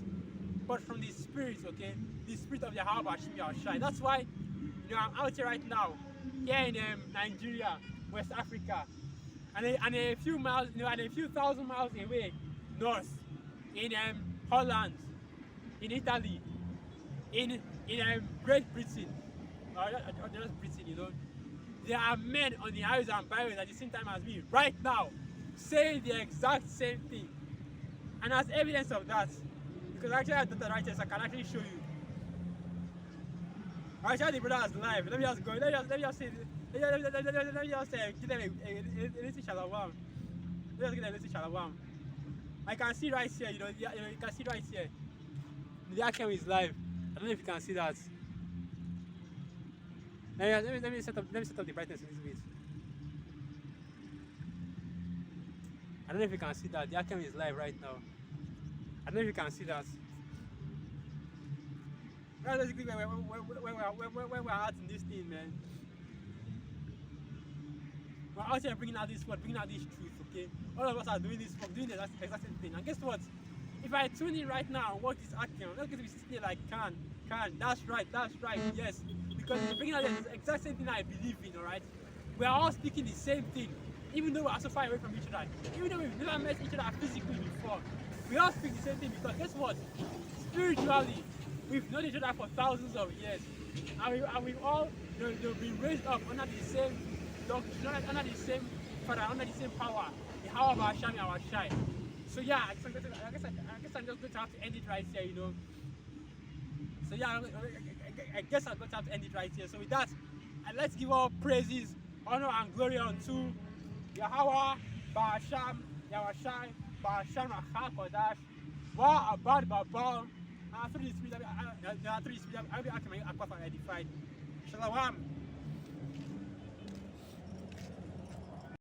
but from the spirit, okay? The spirit of Yahweh Hashem Yahushua. That's why, you know, I'm out here right now, here in Nigeria, West Africa, and a few miles, you know, and a few thousand miles away, north, in Holland, in Italy, in Great Britain, or just Britain, you know, there are men on the highways and byways at the same time as me right now, saying the exact same thing. And as evidence of that, because actually I did the right test, I can actually show you. Actually, the brother is live. Let me just go. Let me just say, give them a little shalom. Let us give them a little shalom. I can see right here, you can see right here. The Akem is live. I don't know if you can see that. Let me set up the brightness a little bit. I don't know if you can see that. The Akem is live right now. I don't know if you can see that. That's basically where we're at in this thing, man. We're out here bringing out this word, bringing out this truth, okay? All of us are doing this, doing the exact same thing. And guess what? If I tune in right now and watch this acting, I'm not going to be sitting there like, that's right, yes. Because in the beginning, it's the exact same thing I believe in, alright? We are all speaking the same thing, even though we are so far away from each other. Even though we've never met each other physically before, we all speak the same thing because guess what? Spiritually, we've known each other for thousands of years. And we've all been raised up under the same doctrine, under the same Father, under the same power. The power of our Shine, our shine. So yeah, I guess I'm just going to have to end it right here, you know. So yeah, I guess I'm going to have to end it right here. So with that, let's give all praises, honor and glory unto Yahweh, Ba'asham, Yahweh, Ba'asham, HaKodash, Wa Abad Babal, and through the Spirit, I'll be acting my aqua edified. Shalom.